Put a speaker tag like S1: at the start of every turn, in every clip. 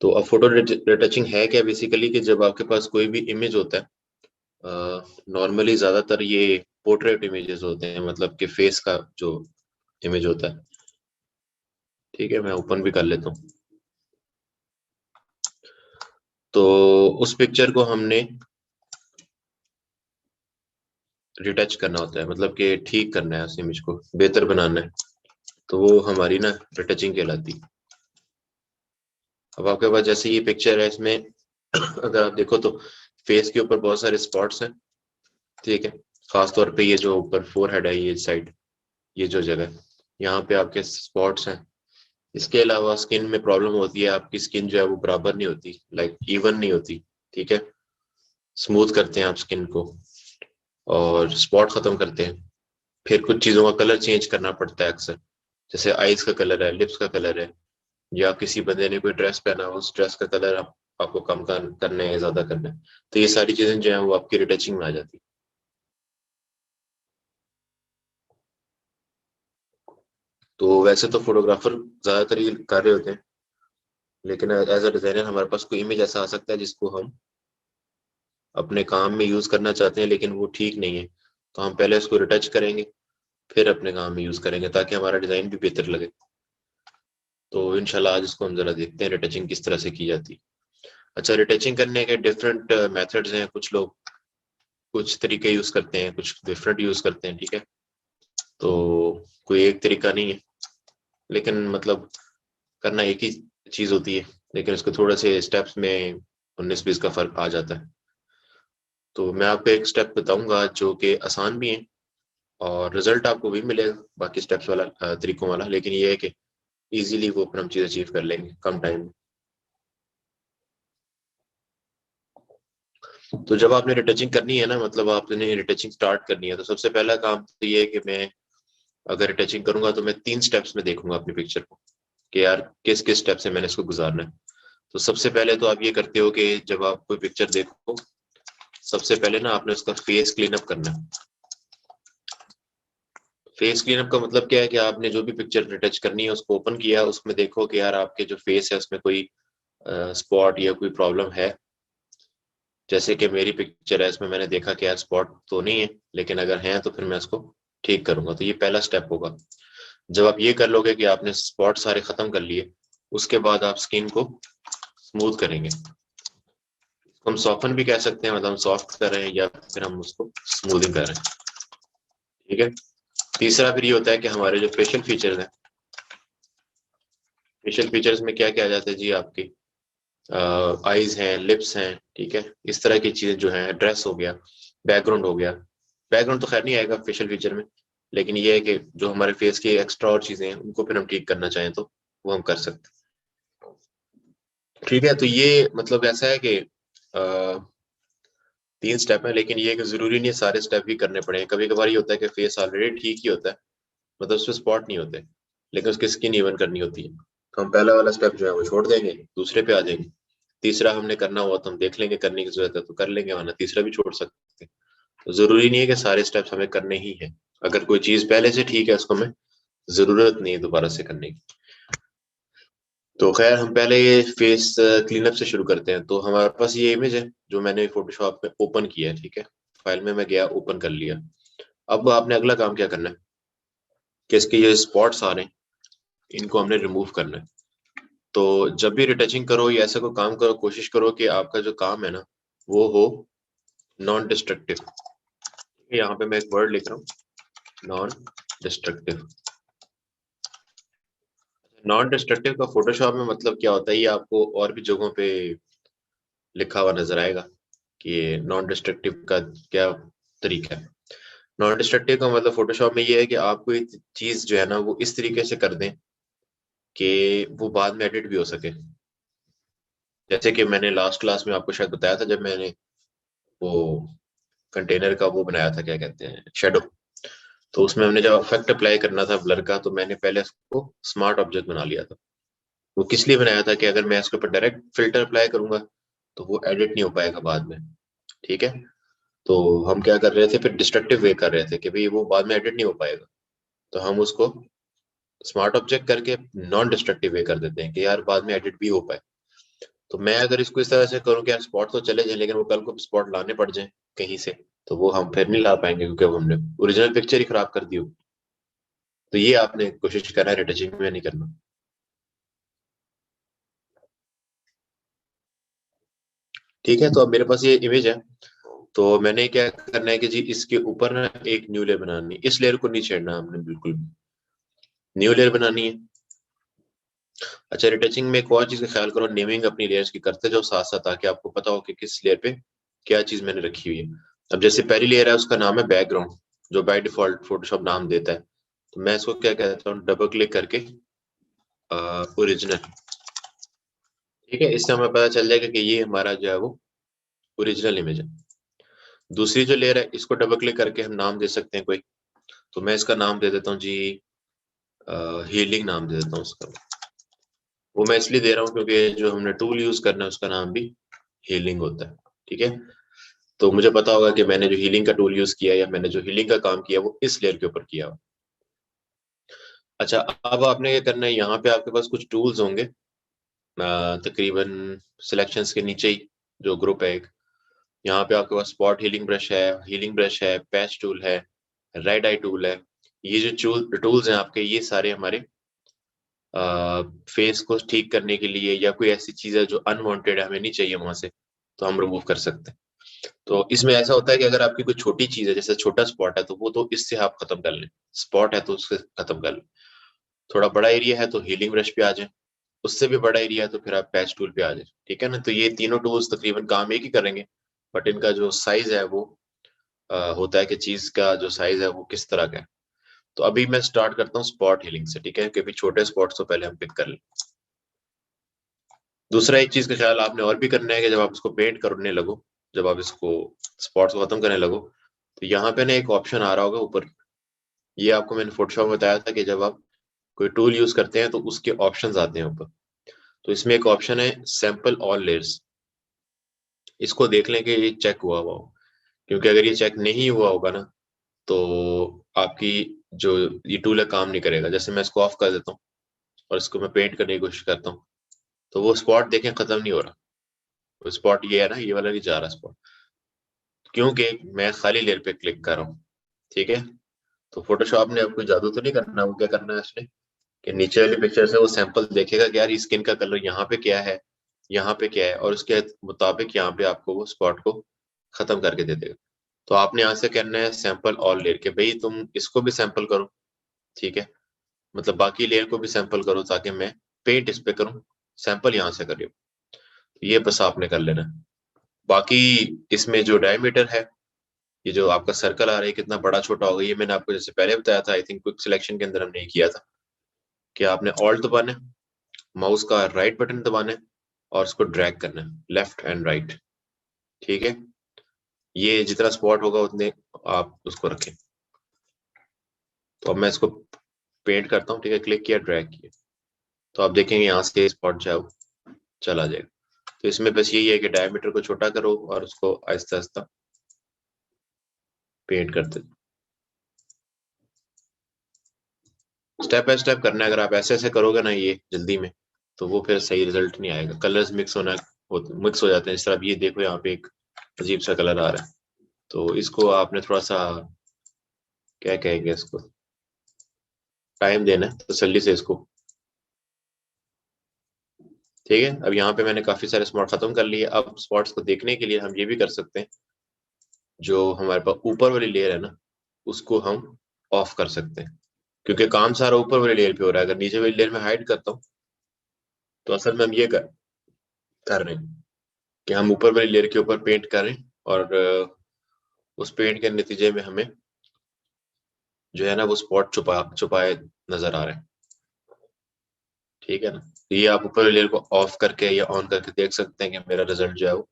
S1: तो अब photo retouching है क्या बेसिकली कि जब आपके पास कोई भी इमेज होता है, नॉर्मली ज्यादातर ये पोर्ट्रेट इमेजेस होते हैं, मतलब कि फेस का जो इमेज होता है। ठीक है, मैं ओपन भी कर लेता हूँ। तो उस पिक्चर को हमने रिटच करना होता है, मतलब कि ठीक करना है, उस इमेज को बेहतर बनाना है, तो वो हमारी ना रिटचिंग कहलाती है। अब आपके पास जैसे ये पिक्चर है, इसमें अगर आप देखो तो फेस के ऊपर बहुत सारे स्पॉट्स हैं। ठीक है, खास तौर पे ये जो ऊपर फोरहेड है, ये साइड, ये जो जगह, यहाँ पे आपके स्पॉट्स हैं। इसके अलावा स्किन में प्रॉब्लम होती है, आपकी स्किन जो है वो बराबर नहीं होती, लाइक इवन नहीं होती। ठीक है, स्मूथ करते हैं आप स्किन को और स्पॉट खत्म करते हैं। फिर कुछ चीजों का कलर चेंज करना पड़ता है अक्सर, जैसे आईज का कलर है, लिप्स का कलर है, या किसी बंदे ने कोई ड्रेस पहना हो, उस ड्रेस का कलर आपको कम करना है या ज्यादा करना है। तो ये सारी चीजें जो है वो आपकी रिटचिंग में आ जाती है। तो वैसे तो फोटोग्राफर ज्यादातर ये कर रहे होते हैं, लेकिन एज अ डिजाइनर हमारे पास कोई इमेज ऐसा आ सकता है जिसको हम अपने काम में यूज करना चाहते हैं लेकिन वो ठीक नहीं है, तो हम पहले उसको रिटच करेंगे, फिर अपने काम में यूज करेंगे ताकि हमारा डिजाइन भी बेहतर लगे। तो इंशाल्लाह आज इसको हम जरा देखते हैं रिटचिंग किस तरह से की जाती है। अच्छा, रिटचिंग करने के डिफरेंट मेथड्स हैं। कुछ लोग कुछ तरीके यूज करते हैं, कुछ डिफरेंट यूज करते हैं। ठीक है, तो कोई एक तरीका नहीं है, लेकिन मतलब करना एक ही चीज होती है, लेकिन उसके थोड़े से स्टेप्स में 19-20 का फर्क आ जाता है। तो मैं आपको एक स्टेप बताऊंगा जो कि आसान भी है और रिजल्ट आपको भी मिलेगा बाकी स्टेप्स वाला, तरीकों वाला, लेकिन ये है कि इजीली वो अपना हम चीज अचीव कर लेंगे कम टाइम में। तो जब आपने रिटचिंग करनी है ना, मतलब आपने रिटचिंग स्टार्ट करनी है, तो सबसे पहला काम तो ये है कि मैं अगर रिटचिंग करूंगा तो मैं 3 स्टेप्स में देखूंगा अपनी पिक्चर को कि यार किस किस स्टेप से मैंने इसको गुजारना है। तो सबसे पहले तो आप ये करते हो कि जब आप कोई पिक्चर देखो, सबसे पहले ना आपने उसका फेस क्लीन अप करना है। फेस क्लीनअप का मतलब क्या है कि आपने जो भी पिक्चर रिटच करनी है उसको ओपन किया, उसमें देखो कि यार आपके जो फेस है उसमें कोई स्पॉट या कोई प्रॉब्लम है। जैसे कि मेरी पिक्चर है, इसमें मैंने देखा कि यार स्पॉट तो नहीं है, लेकिन अगर है तो फिर मैं उसको ठीक करूंगा। तो ये पहला स्टेप होगा। जब आप ये कर लोगे कि आपने स्पॉट सारे खत्म कर लिए, उसके बाद आप स्किन को स्मूथ करेंगे। हम सॉफ्टन भी कह सकते हैं, मतलब हम सॉफ्ट कर रहे हैं या फिर हम उसको स्मूथिंग कर रहे हैं। ठीक है, तीसरा फिर ये होता है कि हमारे जो फेशियल फीचर्स हैं, फेशियल फीचर्स में क्या क्या आ जाता है जी, आपकी आईज हैं, लिप्स हैं। ठीक है, इस तरह की चीजें जो हैं, ड्रेस हो गया, बैकग्राउंड हो गया। बैकग्राउंड तो खैर नहीं आएगा फेशियल फीचर में, लेकिन ये है कि जो हमारे फेस की एक्स्ट्रा और चीजें हैं उनको फिर हम ठीक करना चाहें तो वो हम कर सकते हैं। ठीक है, तो ये मतलब ऐसा है कि 3 स्टेप है, लेकिन ये है कि जरूरी नहीं है सारे स्टेप ही करने पड़े। कभी कभार ये होता है कि फेस ऑलरेडी ठीक ही होता है, मतलब उसमें स्पॉट नहीं होते, लेकिन उसकी स्किन इवन करनी होती है। तो हम पहला वाला स्टेप जो है वो छोड़ देंगे, दूसरे पे आ जाएंगे। तीसरा हमने करना हुआ तो हम देख लेंगे, करने की जरूरत है तो कर लेंगे, वरना तीसरा भी छोड़ सकते हैं। तो जरूरी नहीं है कि सारे स्टेप्स हमें करने ही हैं। अगर कोई चीज पहले से ठीक है, उसको हमें जरूरत नहीं है दोबारा से करने की। तो खैर हम पहले ये फेस क्लीनअप से शुरू करते हैं। तो हमारे पास ये इमेज है जो मैंने फोटोशॉप में ओपन किया है। ठीक है, फाइल में मैं गया, ओपन कर लिया। अब आपने अगला काम क्या करना है कि इसके ये स्पॉट्स आ रहे हैं, इनको हमने रिमूव करना है। तो जब भी रिटचिंग करो या ऐसा कोई काम करो, कोशिश करो कि आपका जो काम है ना वो हो नॉन डिस्ट्रक्टिव। यहाँ पे मैं एक वर्ड लिख रहा हूँ, नॉन डिस्ट्रक्टिव। नॉन डिस्ट्रक्टिव का फोटोशॉप में मतलब क्या होता है, ये आपको और भी जगहों पे लिखा हुआ नजर आएगा कि नॉन डिस्ट्रक्टिव का क्या तरीका है। नॉन डिस्ट्रक्टिव का मतलब फोटोशॉप में ये है कि आप कोई चीज जो है ना वो इस तरीके से कर दें कि वो बाद में एडिट भी हो सके। जैसे कि मैंने लास्ट क्लास में आपको शायद बताया था, जब मैंने वो कंटेनर का वो बनाया था, क्या कहते हैं, शेडो। तो उसमें हमने जब इफेक्ट अप्लाई करना था ब्लर का, तो मैंने पहले उसको स्मार्ट ऑब्जेक्ट बना लिया था। वो किस लिए बनाया था कि अगर मैं इसके ऊपर डायरेक्ट फिल्टर अप्लाई करूंगा तो वो एडिट नहीं हो पाएगा बाद में। ठीक है, तो हम क्या कर रहे थे फिर, डिस्ट्रक्टिव वे कर रहे थे कि भाई वो बाद में एडिट नहीं हो पाएगा, तो हम उसको स्मार्ट ऑब्जेक्ट करके नॉन डिस्ट्रक्टिव वे कर देते हैं कि यार बाद में एडिट भी हो पाए। तो मैं अगर इसको इस तरह से करूँ कि यार स्पॉट तो चले जाए लेकिन वो कल को स्पॉट लाने पड़ जाए कहीं से, तो वो हम फिर नहीं ला पाएंगे क्योंकि अब हमने ओरिजिनल पिक्चर ही खराब कर दी हो। तो ये आपने कोशिश करना है रिटचिंग में नहीं करना। ठीक है, तो अब मेरे पास ये इमेज है। तो मैंने क्या करना है कि जी इसके ऊपर ना एक न्यू लेयर बनानी है। इस लेयर को नहीं छेड़ना हमने बिल्कुल भी, न्यू लेयर बनानी है। अच्छा, रिटचिंग में एक और चीज का ख्याल करो, नेमिंग अपनी लेयर्स की करते जाओ साथ साथ, ताकि आपको पता हो कि किस लेयर पे क्या चीज मैंने रखी हुई है। अब जैसे पहली लेयर है उसका नाम है बैकग्राउंड, जो बाय डिफॉल्ट फोटोशॉप नाम देता है। तो मैं इसको क्या कहता हूँ, डबल क्लिक करके ओरिजिनल। ठीक है, इससे हमें पता चल जाएगा कि ये हमारा जो है वो ओरिजिनल इमेज है। दूसरी जो लेयर है इसको डबल क्लिक करके हम नाम दे सकते हैं कोई। तो मैं इसका नाम दे देता हूँ जी, हीलिंग नाम दे देता हूँ उसका। वो मैं इसलिए दे रहा हूँ क्योंकि जो हमने टूल यूज करना है उसका नाम भी हीलिंग होता है। ठीक है, तो मुझे पता होगा कि मैंने जो हीलिंग का टूल यूज किया या मैंने जो हीलिंग का काम किया वो इस लेयर के ऊपर किया हो। अच्छा, अब आपने क्या करना है, यहाँ पे आपके पास कुछ टूल्स होंगे तकरीबन सिलेक्शंस के नीचे ही जो ग्रुप है एक, यहाँ पे आपके पास स्पॉट हीलिंग ब्रश है, पैच टूल है, रेड आई टूल है। ये जो टूल्स हैं आपके, ये सारे हमारे फेस को ठीक करने के लिए, या कोई ऐसी चीज है जो अनवांटेड है हमें नहीं चाहिए वहां से, तो हम रिमूव कर सकते हैं। तो इसमें ऐसा होता है कि अगर आपकी कोई छोटी चीज है, जैसे छोटा स्पॉट है, तो वो तो इससे आप खत्म कर लें। स्पॉट है तो उससे खत्म कर लें। थोड़ा बड़ा एरिया है तो हीलिंग ब्रश पे आ जाए, उससे भी बड़ा एरिया है तो फिर आप पैच टूल पे आ जाए। ठीक है ना, तो ये तीनों टूल्स तकरीबन काम एक ही करेंगे, बट इनका जो साइज है वो होता है कि चीज का जो साइज है वो किस तरह का है। तो अभी मैं स्टार्ट करता हूँ स्पॉट हीलिंग से। ठीक है, क्योंकि छोटे स्पॉट्स तो पहले हम पिक कर लें। दूसरा एक चीज का ख्याल आपने और भी करना है कि जब आप इसको पेंट करने लगो, जब आप इसको स्पॉट्स को खत्म करने लगो, तो यहाँ पे ना एक ऑप्शन आ रहा होगा ऊपर। ये आपको मैंने फोटोशॉप में बताया था कि जब आप कोई टूल यूज करते हैं तो उसके ऑप्शंस आते हैं ऊपर। तो इसमें एक ऑप्शन है सैंपल ऑल लेयर्स। इसको देख लें कि ये चेक हुआ हुआ हो, क्योंकि अगर ये चेक नहीं हुआ होगा ना, तो आपकी जो ये टूल है काम नहीं करेगा। जैसे मैं इसको ऑफ कर देता हूँ और इसको मैं पेंट करने की कोशिश करता हूँ, तो वो स्पॉट देखें खत्म नहीं हो रहा। वो स्पॉट ये है ना, ये वाला नहीं जा रहा स्पॉट, क्योंकि मैं खाली लेयर पे क्लिक कर रहा हूँ। ठीक है, तो फोटोशॉप ने अब कोई जादू तो नहीं करना। वो क्या करना है उसने, कि नीचे वाली पिक्चर से वो सैंपल देखेगा कि यार स्किन का कलर यहाँ पे क्या है, यहाँ पे क्या है, और उसके मुताबिक यहाँ पे आपको वो स्पॉट को खत्म करके दे देगा। तो आपने यहाँ से करना है सैंपल ऑल लेयर के, भाई तुम इसको भी सैंपल करो। ठीक है, मतलब बाकी लेयर को भी सैंपल करो ताकि मैं पेंट इस पे करूँ, सैंपल यहाँ से करियो। ये बस आपने कर लेना है। बाकी इसमें जो डायमीटर है, ये जो आपका सर्कल आ रहा है कितना बड़ा छोटा होगा, ये मैंने आपको जैसे पहले बताया था, आई थिंक क्विक सिलेक्शन के अंदर हमने ये किया था कि आपने ऑल्ट दबाना है, माउस का राइट बटन दबाना है और उसको ड्रैग करना है लेफ्ट एंड राइट। ठीक है, ये जितना स्पॉट होगा उतने आप उसको रखें। तो अब मैं इसको पेंट करता हूँ। ठीक है, क्लिक किया, ड्रैग किया, तो आप देखेंगे यहाँ से स्पॉट जाओ चला जाएगा। तो इसमें बस यही है कि डायमीटर को छोटा करो और उसको आहिस्ता आहिस्ता पेंट करते स्टेप बाय स्टेप करना है। अगर आप ऐसे ऐसे करोगे ना ये जल्दी में, तो वो फिर सही रिजल्ट नहीं आएगा। कलर्स मिक्स हो जाते हैं। इस तरह अब ये देखो यहाँ पे एक अजीब सा कलर आ रहा है, तो इसको आपने थोड़ा सा क्या कहेंगे इसको, टाइम देना है तसल्ली से इसको। ठीक है, अब यहाँ पे मैंने काफी सारे स्पॉट खत्म कर लिए। अब स्पॉट्स को देखने के लिए हम ये भी कर सकते हैं, जो हमारे पास ऊपर वाली लेयर है ना, उसको हम ऑफ कर सकते हैं, क्योंकि काम सारा ऊपर वाली लेयर पे हो रहा है। अगर नीचे वाली लेयर में हाइड करता हूँ, तो असल में हम ये कर रहे हैं कि हम ऊपर वाली लेयर के ऊपर पेंट करें, और उस पेंट के नतीजे में हमें जो है ना वो स्पॉट छुपाए नजर आ रहे हैं। ठीक है ना, तो ये आप ऊपर वाली लेयर को ऑफ करके या ऑन करके देख सकते हैं कि मेरा रिजल्ट जो है वो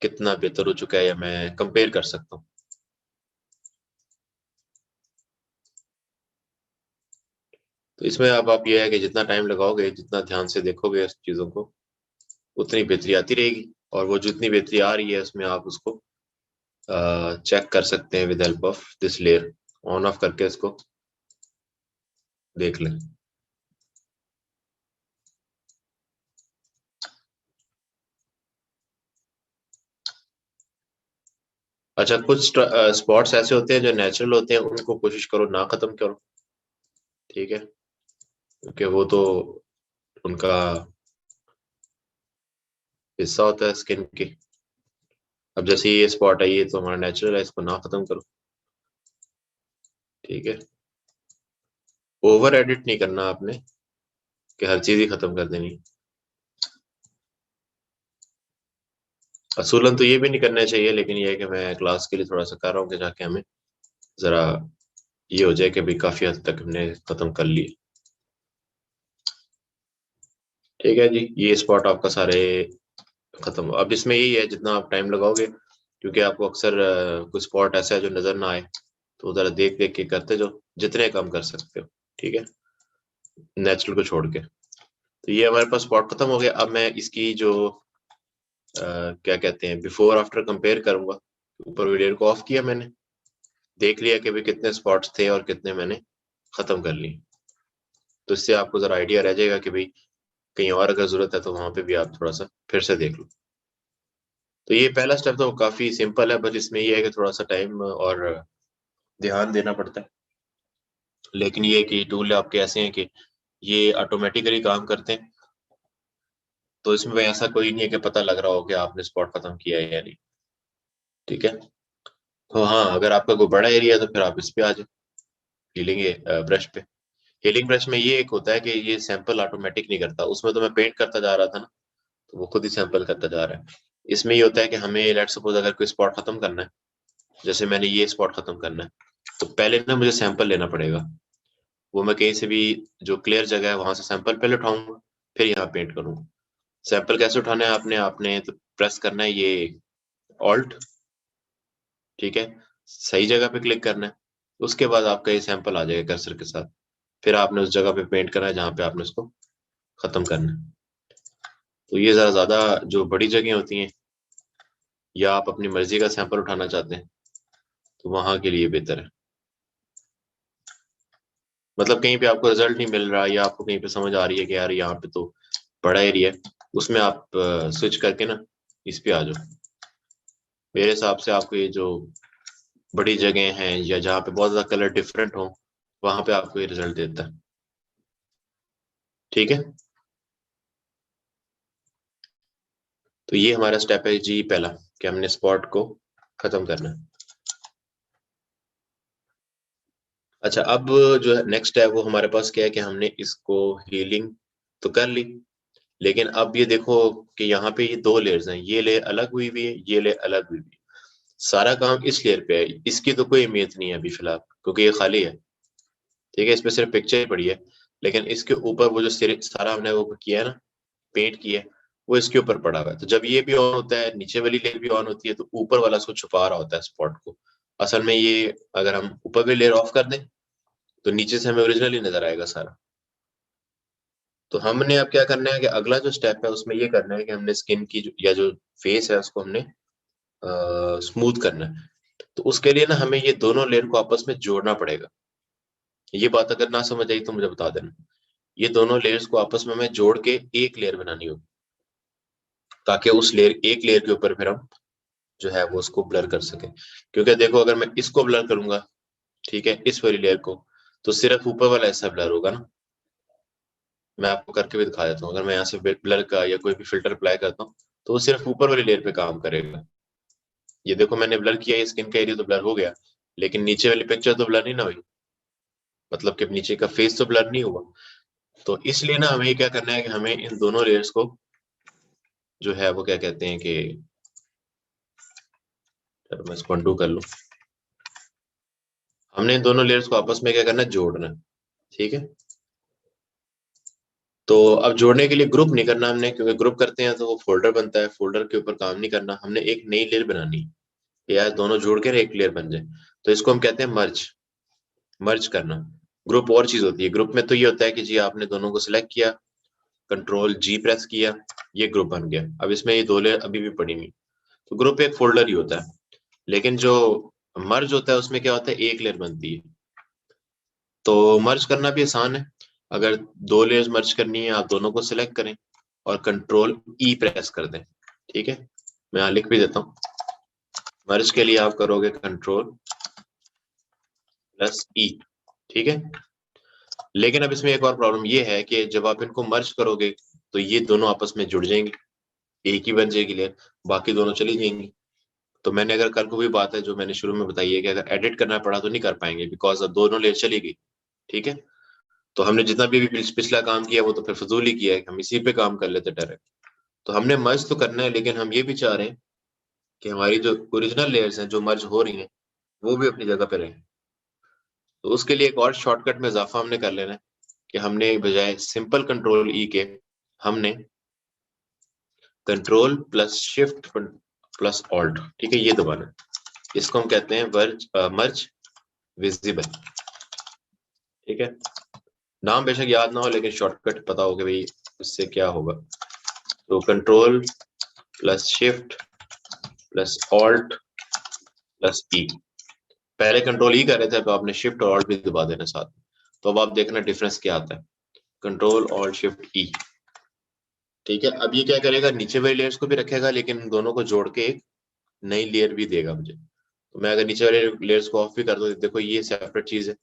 S1: कितना बेहतर हो चुका है, या मैं कंपेयर कर सकता हूँ। तो इसमें अब आप ये है कि जितना टाइम लगाओगे, जितना ध्यान से देखोगे इस चीजों को, उतनी बेहतरी आती रहेगी। और वो जितनी बेहतरी आ रही है उसमें आप उसको चेक कर सकते हैं with help of this layer. On off करके इसको देख लें। अच्छा, कुछ स्पॉट्स ऐसे होते हैं जो नेचुरल होते हैं, उनको कोशिश करो ना खत्म करो, ठीक है, क्योंकि वो तो उनका हिस्सा होता है स्किन की। अब जैसे ये स्पॉट है, ये तो हमारा नेचुरल है, इसको ना खत्म करो, ठीक है। ओवर एडिट नहीं करना आपने कि हर चीज ही खत्म कर देनी। असूलन तो ये भी नहीं करना चाहिए, लेकिन ये है कि मैं क्लास के लिए थोड़ा सा कर रहा हूँ कि जाके हमें जरा ये हो जाए कि भाई काफी हद तक हमने खत्म कर लिए। ठीक है जी, ये स्पॉट आपका सारे खत्म। अब इसमें यही है, जितना आप टाइम लगाओगे, क्योंकि आपको अक्सर कुछ स्पॉट ऐसा है जो नजर ना आए, तो जरा देख देख के करते जो जितने कम कर सकते हो, ठीक है, नेचुरल को छोड़ के। तो ये हमारे पास स्पॉट खत्म हो गया। अब मैं इसकी जो क्या कहते हैं बिफोर आफ्टर कंपेयर करूंगा। ऊपर वीडियो को ऑफ किया मैंने, देख लिया कि भाई कितने स्पॉट्स थे और कितने मैंने खत्म कर लिए। तो इससे आपको जरा आइडिया रह जाएगा कि भाई कहीं और अगर जरूरत है तो वहां पे भी आप थोड़ा सा फिर से देख लो। तो ये पहला स्टेप तो काफी सिंपल है, बस इसमें ये है कि थोड़ा सा टाइम और ध्यान देना पड़ता है। लेकिन ये कि टूल आपके ऐसे हैं कि ये ऑटोमेटिकली काम करते हैं, तो इसमें भाई ऐसा कोई नहीं है कि पता लग रहा हो कि आपने स्पॉट खत्म किया है या नहीं, ठीक है। तो हाँ, अगर आपका कोई बड़ा एरिया है तो फिर आप इस पे आ जाओ, हीलिंग ब्रश पे। हीलिंग ब्रश में ये एक होता है कि ये सैंपल ऑटोमेटिक नहीं करता, उसमें तो मैं पेंट करता जा रहा था ना, तो वो खुद ही सैंपल करता जा रहा है। इसमें ये होता है कि हमें लेट सपोज अगर कोई स्पॉट खत्म करना है, जैसे मैंने ये स्पॉट खत्म करना है, तो पहले ना मुझे सैंपल लेना पड़ेगा। वो मैं कहीं से भी जो क्लियर जगह है वहां से सैंपल पहले उठाऊंगा, फिर यहाँ पेंट करूंगा। सैंपल कैसे उठाना है आपने आपने तो प्रेस करना है ये ऑल्ट, ठीक है, सही जगह पे क्लिक करना है, उसके बाद आपका ये सैंपल आ जाएगा कर्सर के साथ। फिर आपने उस जगह पे पेंट करना है जहाँ पे आपने उसको खत्म करना है। तो ये जरा ज्यादा जो बड़ी जगह होती हैं, या आप अपनी मर्जी का सैंपल उठाना चाहते हैं, तो वहां के लिए बेहतर है। मतलब कहीं पे आपको रिजल्ट नहीं मिल रहा, या आपको कहीं पे समझ आ रही है कि यार यहाँ पे तो बड़ा एरिया है, उसमें आप स्विच करके ना इस पे आ जाओ। मेरे हिसाब से आपको ये जो बड़ी जगह हैं या जहाँ पे बहुत ज्यादा कलर डिफरेंट हो, वहां पे आपको ये रिजल्ट देता है, ठीक है। तो ये हमारा स्टेप है जी पहला, कि हमने स्पॉट को खत्म करना है। अच्छा, अब जो है नेक्स्ट है वो हमारे पास क्या है कि हमने इसको हीलिंग तो कर ली, लेकिन अब ये देखो कि यहाँ पे ये दो लेयर्स हैं, ये लेयर अलग हुई हुई है, ये लेयर अलग हुई हुई है। सारा काम इस लेयर पे है, इसकी तो कोई अहमियत नहीं है अभी फिलहाल, क्योंकि ये खाली है, ठीक है, इस पे सिर्फ पिक्चर ही पड़ी है। लेकिन इसके ऊपर वो जो सारा हमने वो किया है ना, पेंट किया है, वो इसके ऊपर पड़ा हुआ है। तो जब ये भी ऑन होता है, नीचे वाली लेयर भी ऑन होती है, तो ऊपर वाला उसको छुपा रहा होता है स्पॉट को। असल में ये अगर हम ऊपर वाली लेयर ऑफ कर दें, तो नीचे से हमें ओरिजिनल ही नजर आएगा सारा। तो हमने अब क्या करना है कि अगला जो स्टेप है उसमें ये करना है कि हमने स्किन की या जो फेस है उसको हमने स्मूथ करना है। तो उसके लिए ना हमें ये दोनों लेयर को आपस में जोड़ना पड़ेगा। ये बात अगर ना समझ आई तो मुझे बता देना। ये दोनों लेयर्स को आपस में हमें जोड़ के एक लेयर बनानी होगी, ताकि उस लेयर एक लेयर के ऊपर फिर हम जो है वो उसको ब्लर कर सके। क्योंकि देखो अगर मैं इसको ब्लर करूंगा, ठीक है, इस वाली लेयर को, तो सिर्फ ऊपर वाला ऐसा ब्लर होगा ना। मैं आपको करके भी दिखा देता हूँ, अगर मैं यहाँ से ब्लर का या कोई भी फिल्टर अप्लाई करता हूँ, तो वो सिर्फ ऊपर वाली लेयर पे काम करेगा। ये देखो मैंने ब्लर किया, ये स्किन का एरिया तो ब्लर हो गया, लेकिन नीचे वाली पिक्चर तो ब्लर नहीं ना हुई, मतलब कि नीचे का फेस तो ब्लर नहीं हुआ। तो इसलिए ना हमें क्या करना है कि हमें इन दोनों लेयर्स को जो है वो क्या कहते हैं कि, चलो मैं इसको अनडू कर लूँ। हमने इन दोनों लेयर्स को आपस में क्या करना है, जोड़ना है, ठीक है। तो अब जोड़ने के लिए ग्रुप नहीं करना हमने, क्योंकि ग्रुप करते हैं तो वो फोल्डर बनता है, फोल्डर के ऊपर काम नहीं करना, हमने एक नई लेयर बनानी है, यार दोनों जोड़ के एक लेयर बन जाए। तो इसको हम कहते हैं मर्ज, मर्ज करना। ग्रुप और चीज होती है, ग्रुप में तो ये होता है कि जी आपने दोनों को सिलेक्ट किया, कंट्रोल जी प्रेस किया, ये ग्रुप बन गया। अब इसमें ये दो लेयर अभी भी पड़ी नहीं, तो ग्रुप एक फोल्डर ही होता है। लेकिन जो मर्ज होता है उसमें क्या होता है, एक लेयर बनती है। तो मर्ज करना भी आसान है। अगर दो लेयर्स मर्ज करनी है, आप दोनों को सिलेक्ट करें और कंट्रोल ई प्रेस कर दें, ठीक है। मैं यहाँ लिख भी देता हूँ, मर्ज के लिए आप करोगे कंट्रोल प्लस ई, ठीक है। लेकिन अब इसमें एक और प्रॉब्लम ये है कि जब आप इनको मर्ज करोगे तो ये दोनों आपस में जुड़ जाएंगे, एक ही बन जाएगी लेयर, बाकी दोनों चली जाएंगी। तो मैंने अगर कल को भी बात है जो मैंने शुरू में बताई है कि अगर एडिट करना पड़ा तो नहीं कर पाएंगे, बिकॉज अब दोनों लेयर चली गई, ठीक है। तो हमने जितना भी पिछला काम किया वो तो फिर फजूल ही किया है, हम इसी पे काम कर लेते डायरेक्ट। तो हमने मर्ज तो करना है, लेकिन हम ये भी चाह रहे हैं कि हमारी जो ओरिजिनल लेयर्स हैं जो मर्ज हो रही हैं वो भी अपनी जगह पे रहें। तो उसके लिए एक और शॉर्टकट में इजाफा हमने कर लेना है कि हमने बजाय सिंपल कंट्रोल ई के हमने control plus shift plus alt, ठीक है, ये दबाना है। इसको हम कहते हैं मर्ज विजिबल, ठीक है। नाम बेशक याद ना हो लेकिन शॉर्टकट पता हो कि भाई इससे क्या होगा। तो control plus shift plus alt plus E, पहले कंट्रोल ई कर रहे थे तो आपने शिफ्ट और ऑल्ट भी दबा देना साथ। तो अब आप देखना डिफरेंस क्या आता है, कंट्रोल ऑल्ट शिफ्ट ई, ठीक है। अब ये क्या करेगा, नीचे वाली लेयर्स को भी रखेगा लेकिन दोनों को जोड़ के एक नई लेयर भी देगा मुझे। तो मैं अगर नीचे वाले लेयर्स को ऑफ भी कर दूं, देखो ये सेपरेट चीज है,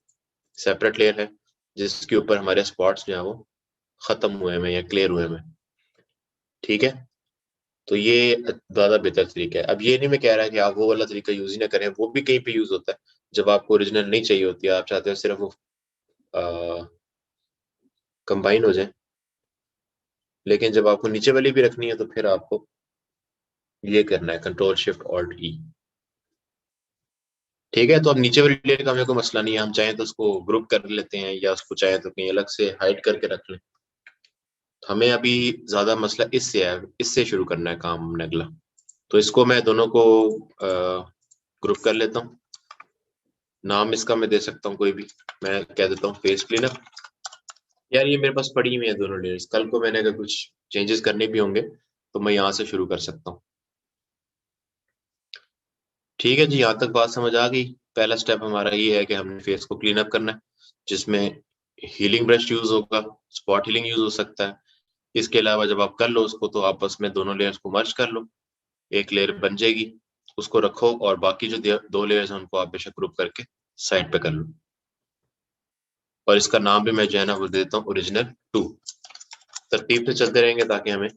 S1: सेपरेट लेयर है जिसके ऊपर हमारे स्पॉट्स जो है वो खत्म हुए हैं या क्लियर हुए हैं, ठीक है। तो ये ज्यादा बेहतर तरीका है। अब ये नहीं मैं कह रहा कि आप वो वाला तरीका यूज ही ना करें, वो भी कहीं पे यूज होता है जब आपको ओरिजिनल नहीं चाहिए होती है, आप चाहते हो सिर्फ वो कंबाइन हो जाए। लेकिन जब आपको नीचे वाली भी रखनी है तो फिर आपको ये करना है कंट्रोल शिफ्ट ऑल्ट ई, ठीक है। तो अब नीचे वाली लेयर का हमें कोई मसला नहीं है, हम चाहें तो उसको ग्रुप कर लेते हैं या उसको चाहे तो कहीं अलग से हाइड करके रख लें। हमें अभी ज्यादा मसला इससे है, इससे शुरू करना है काम हमने अगला। तो इसको मैं दोनों को ग्रुप कर लेता हूँ। नाम इसका मैं दे सकता हूँ कोई भी, मैं कह देता हूँ फेस क्लीनअप। यार ये मेरे पास पड़ी हुई है दोनों लेयर्स, कल को मैंने अगर कुछ चेंजेस करने भी होंगे तो मैं यहाँ से शुरू कर सकता हूँ। ठीक है जी, यहाँ तक बात समझ आ गई। पहला स्टेप हमारा ये है कि हमने फेस को क्लीन अप करना है, जिसमें हीलिंग ब्रश यूज होगा, स्पॉट हीलिंग यूज हो सकता है। इसके अलावा जब आप कर लो उसको तो आपस में दोनों लेयर्स को मर्ज कर लो, एक लेयर बन जाएगी, उसको रखो और बाकी जो दो लेयर्स हैं उनको आप बेशक ग्रुप करके साइड पे कर लो। और इसका नाम भी मैं जो है ना वो देता हूँ ओरिजिनल 2। तरतीब से चलते रहेंगे ताकि हमें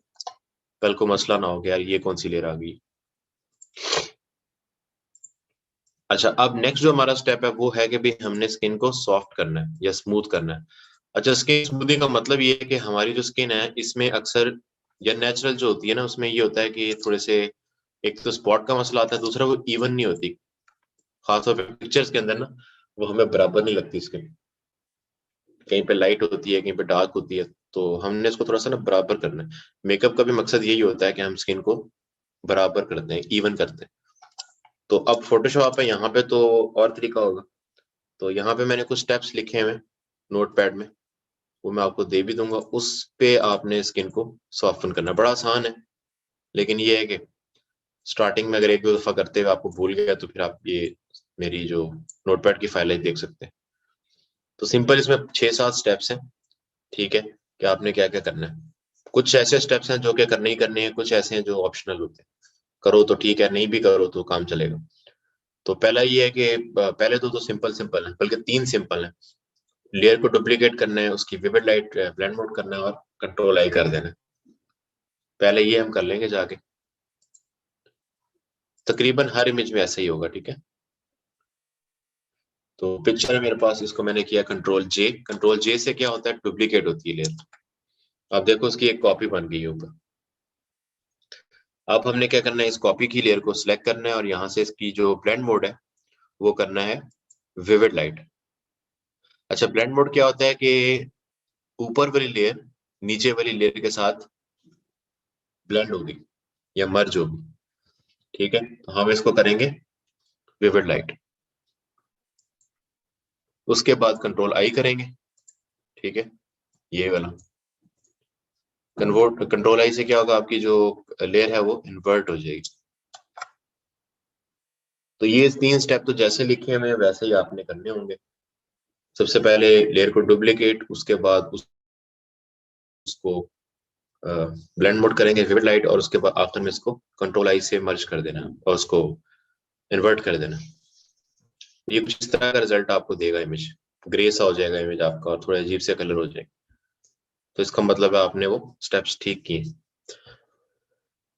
S1: कल को मसला ना हो कि यार ये कौन सी लेयर आ गई। अच्छा, अब नेक्स्ट जो हमारा स्टेप है वो है कि भी हमने स्किन को सॉफ्ट करना है या स्मूथ करना है। अच्छा, स्किन स्मूथिंग का मतलब ये है कि हमारी जो स्किन है इसमें अक्सर या नेचुरल जो होती है ना उसमें ये होता है कि थोड़े से, एक तो स्पॉट का मसला आता है, दूसरा वो इवन नहीं होती, खासतौर पे पिक्चर्स के अंदर ना वो हमें बराबर नहीं लगती स्किन, कहीं पे लाइट होती है कहीं पे डार्क होती है। तो हमने इसको थोड़ा सा ना बराबर करना है। मेकअप का भी मकसद यही होता है कि हम स्किन को बराबर करते हैं, इवन करते हैं। तो अब फोटोशॉप है यहाँ पे तो और तरीका होगा। तो यहाँ पे मैंने कुछ स्टेप्स लिखे हुए नोट पैड में, वो मैं आपको दे भी दूंगा। उस पे आपने स्किन को सॉफ्टन करना, बड़ा आसान है। लेकिन ये है कि स्टार्टिंग में अगर एक दो दफा करते हुए आपको भूल गया तो फिर आप ये मेरी जो नोटपैड की फाइल है देख सकते हैं। तो सिंपल इसमें 6-7 स्टेप्स हैं, ठीक है, कि आपने क्या क्या करना है। कुछ ऐसे स्टेप्स हैं जो कि करने ही करने हैं, कुछ ऐसे हैं जो ऑप्शनल होते हैं, करो तो ठीक है, नहीं भी करो तो काम चलेगा। तो पहला ये है कि पहले तो सिंपल सिंपल है, बल्कि 3 सिंपल है। लेयर को डुप्लीकेट करना है, उसकी विविड लाइट ब्लेंड मोड करना है और कंट्रोल आई कर देना है। पहले ये हम कर लेंगे जाके, तकरीबन हर इमेज में ऐसा ही होगा, ठीक है। तो पिक्चर है मेरे पास, इसको मैंने किया कंट्रोल जे। कंट्रोल जे से क्या होता है, डुप्लीकेट होती है लेयर। अब देखो उसकी एक कॉपी बन गई है ऊपर। अब हमने क्या करना है, इस कॉपी की लेयर को सिलेक्ट करना है और यहाँ से इसकी जो ब्लेंड मोड है वो करना है विविड लाइट। अच्छा, ब्लेंड मोड क्या होता है कि ऊपर वाली लेयर नीचे वाली लेयर के साथ ब्लेंड होगी या मर्ज होगी, ठीक है। तो हम इसको करेंगे विविड लाइट, उसके बाद कंट्रोल आई करेंगे, ठीक है, ये वाला कन्वर्ट। कंट्रोल आई से क्या होगा, आपकी जो लेयर है वो इन्वर्ट हो जाएगी। तो ये 3 स्टेप तो जैसे लिखे हुए हैं वैसे ही आपने करने होंगे। सबसे पहले लेयर को डुप्लीकेट, उसके बाद उसको ब्लेंड मोड करेंगे विविड लाइट और उसके बाद आफ्टर में इसको कंट्रोल आई से मर्ज कर देना और उसको इन्वर्ट कर देना। ये कुछ इस तरह का रिजल्ट आपको देगा, इमेज ग्रे सा हो जाएगा इमेज आपका और थोड़ा अजीब से कलर हो जाएगा। तो इसका मतलब है आपने वो स्टेप्स ठीक किए।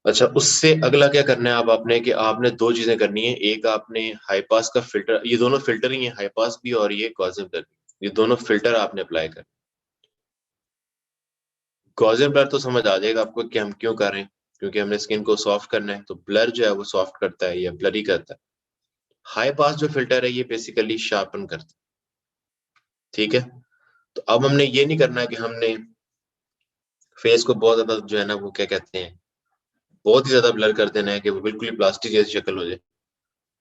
S1: अच्छा, उससे अगला क्या करना है अब आपने कि आपने दो चीजें करनी है। एक आपने हाई पास का फिल्टर, ये दोनों फिल्टर ही है, हाई पास भी और ये गॉसियन ब्लर, ये दोनों फिल्टर आपने अप्लाई कर। गॉसियन ब्लर तो समझ आ जाएगा आपको कि हम क्यों कर रहे हैं, क्योंकि हमने स्किन को सॉफ्ट करना है, तो ब्लर जो है वो सॉफ्ट करता है या ब्लर ही करता है। हाई पास जो फिल्टर है ये बेसिकली शार्पन करता है। ठीक है, तो अब हमने ये नहीं करना है कि हमने फेस को बहुत ज्यादा जो है ना वो क्या कहते हैं, बहुत ही ज्यादा ब्लर कर देना है कि वो बिल्कुल ही प्लास्टिक जैसी शक्ल हो जाए।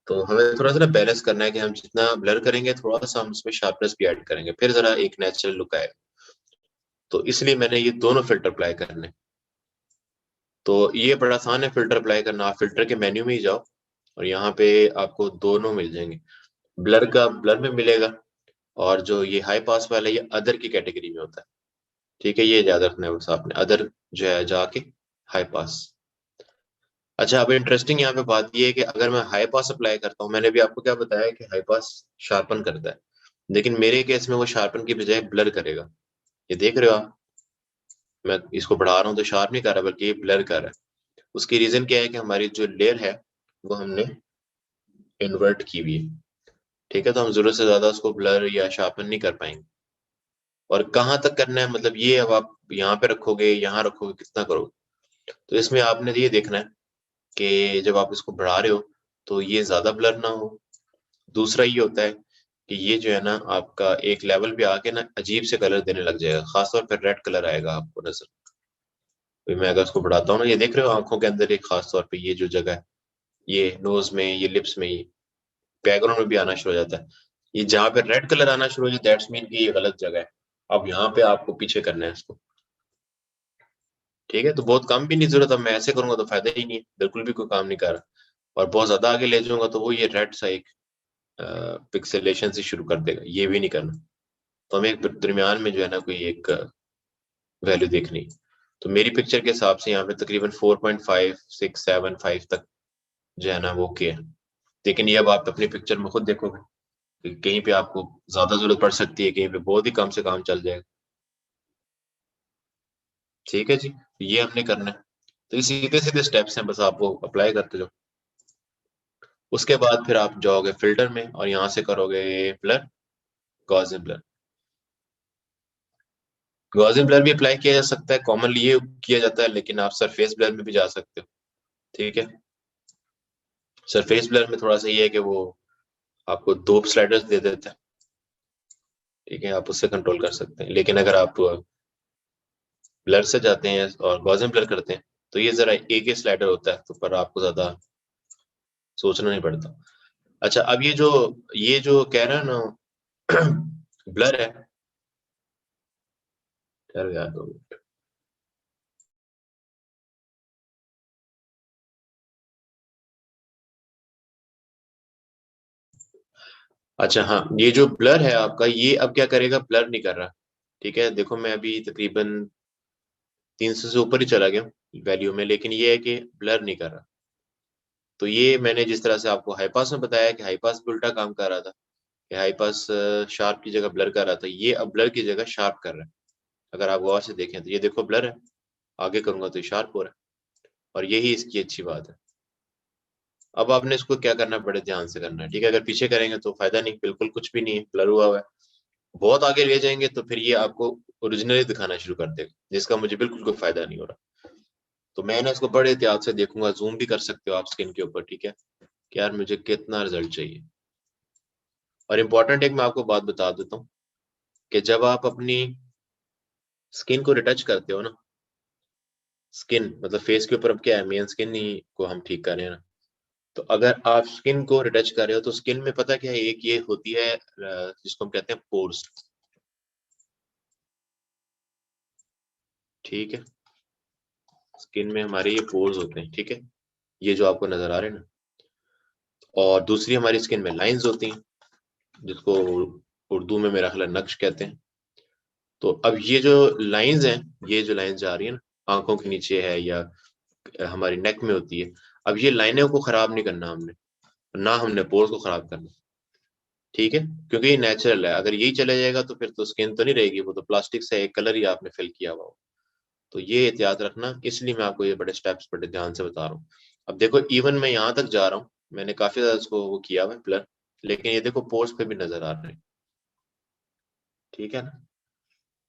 S1: तो हमें थोड़ा सा ना बैलेंस करना है कि हम जितना ब्लर करेंगे थोड़ा सा हम उसमें शार्पनेस भी ऐड करेंगे, फिर जरा एक नेचुरल लुक आएगा। तो इसलिए मैंने ये दोनों फिल्टर अप्लाई करने। तो ये बड़ा आसान है फिल्टर अप्लाई करना। आप फिल्टर के मेन्यू में ही जाओ और यहाँ पे आपको दोनों मिल जाएंगे। ब्लर का ब्लर में मिलेगा, और जो ये हाई पास वाला ये अदर की कैटेगरी में होता है। ठीक है, ये याद रखना है बस आपने, अदर जो है जाके हाई पास। अच्छा, अब इंटरेस्टिंग यहाँ पे बात ये है कि अगर मैं हाई पास अप्लाई करता हूँ, मैंने भी आपको क्या बताया कि हाई पास शार्पन करता है, लेकिन मेरे केस में वो शार्पन की बजाय ब्लर करेगा। ये देख रहे हो आप, मैं इसको बढ़ा रहा हूँ तो शार्प नहीं कर रहा बल्कि ये ब्लर कर रहा है। उसकी रीजन क्या है कि हमारी जो लेयर है वो हमने इन्वर्ट की हुई है। ठीक है, तो हम जरूरत से ज्यादा उसको ब्लर या शार्पन नहीं कर पाएंगे। और कहाँ तक करना है, मतलब ये अब आप यहाँ पे रखोगे, यहाँ रखोगे, कितना करोगे। तो इसमें आपने ये देखना है कि जब आप इसको बढ़ा रहे हो तो ये ज्यादा ब्लर ना हो। दूसरा ये होता है कि ये जो है ना आपका एक लेवल पे आके ना अजीब से कलर देने लग जाएगा, खासतौर पर रेड कलर आएगा आपको नजर। तो मैं अगर इसको बढ़ाता हूँ ना, ये देख रहे हो आंखों के अंदर एक खास तौर पे ये जो जगह है, ये नोज में, ये लिप्स में, ये बैकग्राउंड में भी आना शुरू हो जाता है। ये जहाँ पे रेड कलर आना शुरू हो जाता है दैट्स मीन कि ये गलत जगह है। अब यहाँ पे आपको पीछे करना है इसको। ठीक है, तो बहुत कम भी नहीं जरूरत। अब मैं ऐसे करूंगा तो फायदा ही नहीं है, बिल्कुल भी कोई काम नहीं कर रहा। और बहुत ज्यादा आगे ले जाऊंगा तो वो ये रेड सा एक पिक्सेलेशन से शुरू कर देगा, ये भी नहीं करना। तो हमें एक दरमियान में जो है ना कोई एक वैल्यू देखनी है। तो मेरी पिक्चर के हिसाब से यहाँ पे तकरीबन 4.5675 तक जो है ना वो ओके है। लेकिन ये अब आप अपनी पिक्चर में खुद देखोगे कि कहीं पे आपको ज्यादा जरूरत पड़ सकती है, कहीं पे बहुत ही कम से काम चल जाएगा। ठीक है जी, ये हमने करना है। तो ये सीधे सीधे स्टेप्स हैं, बस आप वो अप्लाई करते जाओ। उसके बाद फिर आप जाओगे फिल्टर में और यहाँ से करोगे blur, Gaussian blur. Gaussian blur भी अप्लाई किया जा सकता है, कॉमनली ये किया जाता है, लेकिन आप सरफेस ब्लर में भी जा सकते हो। ठीक है, सरफेस ब्लर में थोड़ा सा ये है कि वो आपको दो स्लाइडर्स दे देता है। ठीक है, आप उससे कंट्रोल कर सकते हैं, लेकिन अगर आप ब्लर से जाते हैं और गॉसियन ब्लर करते हैं तो ये जरा एक ही स्लाइडर होता है, तो पर आपको ज्यादा सोचना नहीं पड़ता। अच्छा, अब ये जो कह रहा है ना ब्लर है, ठहरो यार 2 मिनट। अच्छा हाँ, ये जो ब्लर है आपका, ये अब क्या करेगा, ब्लर नहीं कर रहा। ठीक है, देखो मैं अभी तकरीबन 300 से ऊपर ही चला गया वैल्यू में, लेकिन ये है कि ब्लर नहीं कर रहा। तो ये मैंने जिस तरह से आपको हाई पास में बताया कि हाई पास भी उल्टा काम कर रहा था, कि हाई पास शार्प की जगह ब्लर कर रहा था, ये अब ब्लर की जगह शार्प कर रहा है। अगर आप गौर से देखें तो ये देखो ब्लर है, आगे करूंगा तो ये शार्प हो रहा है, और यही इसकी अच्छी बात है। अब आपने इसको क्या करना है, बड़े ध्यान से करना है। ठीक है, अगर पीछे करेंगे तो फायदा नहीं, बिल्कुल कुछ भी नहीं है, ब्लर हुआ हुआ है। बहुत आगे ले जाएंगे तो फिर ये आपको ओरिजिनली दिखाना शुरू कर देगा, जिसका मुझे बिल्कुल कोई फायदा नहीं हो रहा। तो मैं ना इसको बड़े एहतियात से देखूंगा, जूम भी कर सकते हो आप स्किन के ऊपर। ठीक है, कि यार मुझे कितना रिजल्ट चाहिए। और इम्पोर्टेंट एक मैं आपको बात बता देता हूँ कि जब आप अपनी स्किन को रिटच करते हो ना, स्किन मतलब फेस के ऊपर, अब क्या है, मेन स्किन ही को हम ठीक कर रहे हैं ना। तो अगर आप स्किन को रिटच कर रहे हो तो स्किन में पता क्या है, एक ये होती है जिसको हम कहते हैं पोर्स। ठीक है, स्किन में हमारे ये पोर्स होते हैं। ठीक है, ये जो आपको नजर आ रहे हैं ना। और दूसरी हमारी स्किन में लाइंस होती हैं, जिसको उर्दू में मेरा ख्याल है नक्श कहते हैं। तो अब ये जो लाइंस हैं, ये जो लाइंस जा रही है ना आंखों के नीचे है या हमारी नेक में होती है, अब ये लाइनों को खराब नहीं करना हमने। ना हमने पोर्स को खराब करना। ठीक है, क्योंकि ये नेचुरल है। अगर यही चला जाएगा तो फिर तो स्किन तो नहीं रहेगी, वो तो प्लास्टिक से एक कलर ही आपने फिल किया हुआ हो। तो ये एहतियात रखना, इसलिए मैं आपको ये बड़े स्टेप्स बड़े ध्यान से बता रहा हूँ। अब देखो इवन मैं यहाँ तक जा रहा हूँ, मैंने काफी ज्यादा इसको वो किया हुआ है ब्लर, लेकिन ये देखो पोर्स पे भी नजर आ रहे हैं। ठीक है ना।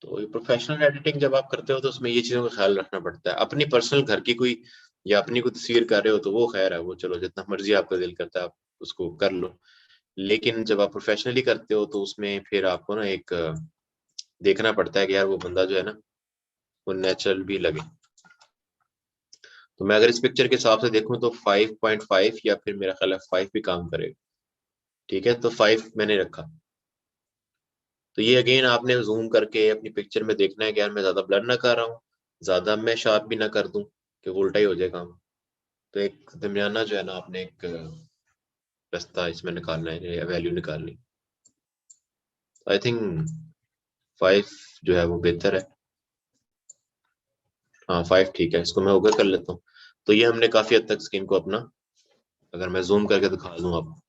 S1: तो ये प्रोफेशनल एडिटिंग जब आप करते हो तो उसमें ये चीजों का ख्याल रखना पड़ता है। अपनी पर्सनल घर की कोई या अपनी कोई तस्वीर कर रहे हो तो वो खैर है, वो चलो जितना मर्जी आपका दिल करता है आप उसको कर लो। लेकिन जब आप प्रोफेशनली करते हो तो उसमें फिर आपको ना एक देखना पड़ता है कि यार वो बंदा जो है ना वो नेचुरल भी लगे। तो मैं अगर इस पिक्चर के हिसाब से देखूं तो 5.5 या फिर मेरा ख्याल है 5 भी काम करेगा। ठीक है, तो 5 मैंने रखा। तो ये अगेन आपने जूम करके अपनी पिक्चर में देखना है कि यार मैं ज्यादा ब्लर ना कर रहा हूँ, ज्यादा मैं शार्प भी ना कर दूं कि उल्टा ही हो जाए काम। तो एक दरमियाना जो है ना आपने एक रास्ता इसमें निकालना है, वैल्यू निकालनी। आई थिंक 5 जो है वो बेहतर है। हाँ 5 ठीक है, इसको मैं ओके कर लेता हूँ। तो ये हमने काफी हद तक स्किन को अपना, अगर मैं जूम करके दिखा दूं आपको,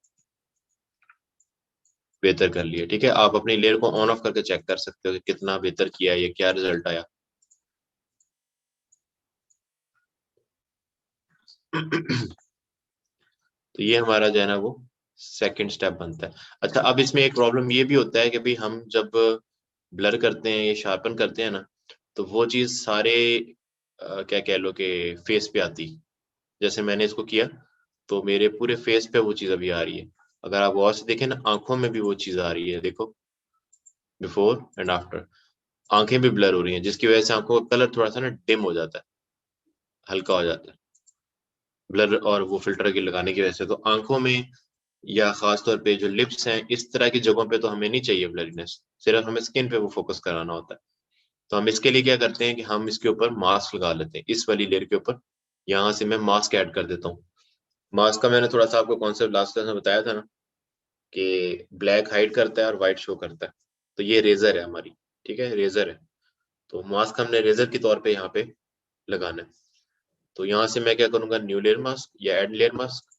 S1: बेहतर कर लिया। ठीक है, आप अपनी लेयर को ऑन ऑफ करके चेक कर सकते हो कि कितना बेहतर किया है, ये क्या रिजल्ट आया। तो ये हमारा जो है ना वो सेकंड स्टेप बनता है। अच्छा, अब इसमें एक प्रॉब्लम ये भी होता है कि भाई हम जब ब्लर करते हैं या शार्पन करते हैं ना, तो वो चीज सारे क्या कह लो कि फेस पे आती। जैसे मैंने इसको किया तो मेरे पूरे फेस पे वो चीज अभी आ रही है। अगर आप गौर से देखें ना, आंखों में भी वो चीज आ रही है, देखो बिफोर एंड आफ्टर। आंखें भी ब्लर हो रही हैं, जिसकी वजह से आंखों का कलर थोड़ा सा ना डिम हो जाता है, हल्का हो जाता है ब्लर और वो फिल्टर के लगाने की वजह से। तो आंखों में या खास तौर पे जो लिप्स हैं, इस तरह की जगहों पे तो हमें नहीं चाहिए ब्लरीनेस, सिर्फ हमें स्किन पे वो फोकस कराना होता है। तो हम इसके लिए क्या करते हैं कि हम इसके ऊपर मास्क लगा लेते हैं, इस वाली लेयर के ऊपर। यहाँ से मैं मास्क ऐड कर देता हूँ। मास्क का मैंने थोड़ा सा आपको कॉन्सेप्ट लास्ट क्लास में बताया था ना, कि ब्लैक हाइड करता है और व्हाइट शो करता है। तो ये रेजर है हमारी। ठीक है, रेजर है। तो मास्क हमने रेजर के तौर पे यहाँ पे लगाना है। तो यहाँ से मैं क्या करूंगा, न्यू लेयर मास्क या एड लेयर मास्क।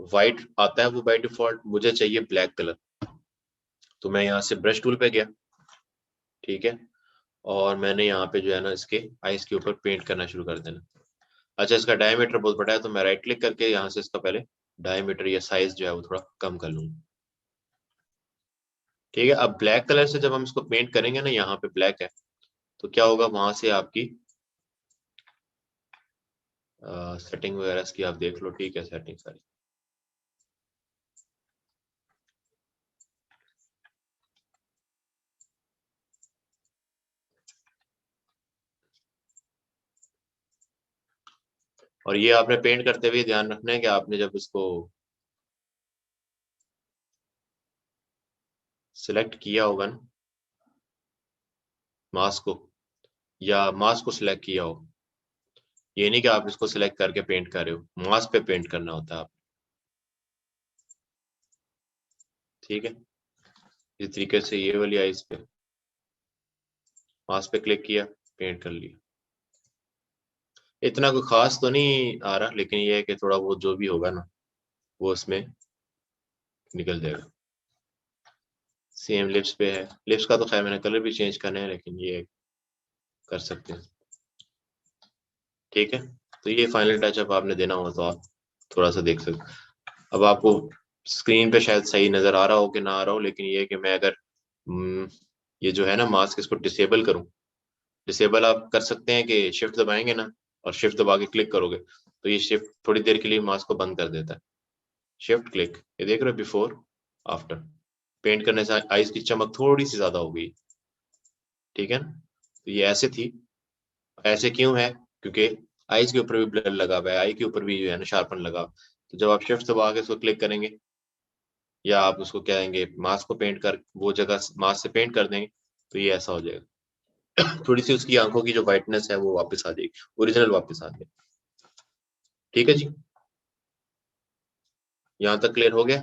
S1: व्हाइट आता है वो बाय डिफॉल्ट, मुझे चाहिए ब्लैक कलर। तो मैं यहाँ से ब्रश टूल पे गया। ठीक है, और मैंने यहाँ पे जो है ना इसके आइस के ऊपर पेंट करना शुरू कर देना। अच्छा, इसका डायमीटर बहुत बड़ा है तो मैं राइट क्लिक करके यहाँ से इसका पहले डायमीटर या साइज जो है वो थोड़ा कम कर लूंगा। ठीक है, अब ब्लैक कलर से जब हम इसको पेंट करेंगे ना, यहाँ पे ब्लैक है, तो क्या होगा, वहां से आपकी सेटिंग वगैरह की आप देख लो। ठीक है, सेटिंग सारी। और ये आपने पेंट करते हुए ध्यान रखना है कि आपने जब इसको सिलेक्ट किया होगा ना मास्क को, या मास्क को सिलेक्ट किया हो, ये नहीं कि आप इसको सिलेक्ट करके पेंट कर रहे हो, मास्क पे पेंट करना होता है आप। ठीक है, इस तरीके से ये वाली आइज पे मास्क पे क्लिक किया, पेंट कर लिया। इतना कोई खास तो नहीं आ रहा, लेकिन ये है कि थोड़ा बहुत जो भी होगा ना वो उसमें निकल जाएगा। सेम लिप्स पे है, लिप्स का तो खैर मैंने कलर भी चेंज करना है, लेकिन ये कर सकते हैं। ठीक है, तो ये फाइनल टचअप आपने देना हो तो आप थोड़ा सा देख सकते। अब आपको स्क्रीन पे शायद सही नजर आ रहा हो कि ना आ रहा हो, लेकिन ये है कि मैं अगर ये जो है ना मास्क, इसको डिसेबल करूं। डिसेबल आप कर सकते हैं कि शिफ्ट दबाएंगे ना, और शिफ्ट दबा के क्लिक करोगे तो ये शिफ्ट थोड़ी देर के लिए मास्क को बंद कर देता है। शिफ्ट क्लिक, ये देख रहे हो बिफोर आफ्टर। पेंट करने से आईज की चमक थोड़ी सी ज्यादा हो गई। ठीक है ना। तो ये ऐसे थी, ऐसे क्यों है, क्योंकि आईज के ऊपर भी ब्लर लगा हुआ है, आई के ऊपर भी जो है ना शार्पन लगा हुआ है। तो जब आप शिफ्ट दबा के उसको क्लिक करेंगे, या आप उसको क्या देंगे, मास्क को पेंट कर वो जगह मास्क से पेंट कर देंगे, तो ये ऐसा हो जाएगा। थोड़ी सी उसकी आंखों की जो व्हाइटनेस है वो वापस आ जाएगी, ओरिजिनल वापस आ जाएगी। ठीक है जी, यहाँ तक क्लियर हो गया।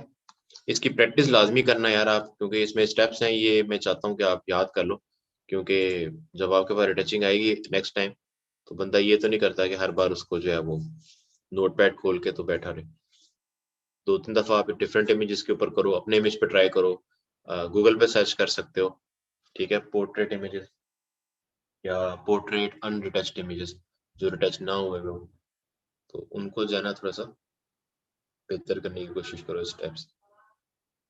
S1: इसकी प्रैक्टिस लाजमी करना यार आप, क्योंकि इसमें स्टेप्स हैं, ये मैं चाहता हूँ कि आप याद कर लो। क्योंकि जब आपके पास रिटचिंग आएगी नेक्स्ट टाइम, तो बंदा ये तो नहीं करता कि हर बार उसको जो है वो नोटपैड खोल के तो बैठा रहे। 2-3 दफा आप डिफरेंट इमेजेस के ऊपर करो, अपने इमेज पे ट्राई करो, गूगल पे सर्च कर सकते हो, ठीक है, पोर्ट्रेट इमेजेस या पोर्ट्रेट अनरिटच्ड इमेजेस, जो रिटच ना हुए हो, तो उनको जाना थोड़ा सा बेहतर करने की कोशिश करो इस टाइप से।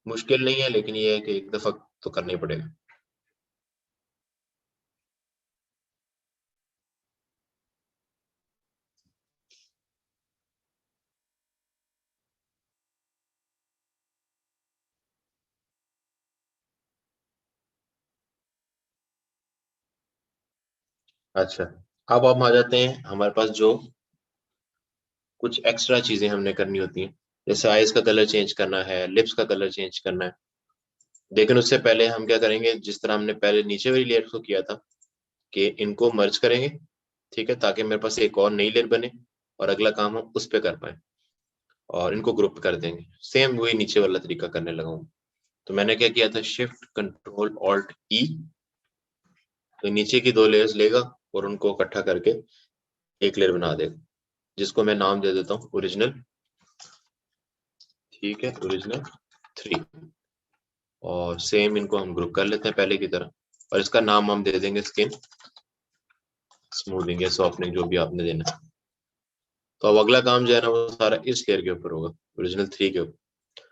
S1: मुश्किल नहीं है, लेकिन ये है कि एक दफा तो करना ही पड़ेगा। अच्छा, अब हम आ जाते हैं हमारे पास जो कुछ एक्स्ट्रा चीजें हमने करनी होती हैं, जैसे आईज का कलर चेंज करना है, लिप्स का कलर चेंज करना है। लेकिन उससे पहले हम क्या करेंगे, जिस तरह हमने पहले नीचे वाली लेयर को किया था कि इनको मर्ज करेंगे, ठीक है, ताकि मेरे पास एक और नई लेयर बने और अगला काम हम उस पर कर पाए, और इनको ग्रुप कर देंगे। सेम वही नीचे वाला तरीका करने लगा हूँ। तो मैंने क्या किया था, शिफ्ट कंट्रोल ऑल्ट ई, तो नीचे की 2 लेयर्स लेगा और उनको इकट्ठा करके एक लेयर बना देगा, जिसको मैं नाम दे देता हूँ ओरिजिनल, ठीक है, ओरिजिनल 3। और सेम इनको हम ग्रुप कर लेते हैं पहले की तरह, और इसका नाम हम दे देंगे स्किन स्मूथिंग या सॉफ्टनिंग, जो भी आपने देना है। तो अब अगला काम जो है ना, वो सारा इस लेयर के ऊपर होगा, ओरिजिनल 3 के ऊपर।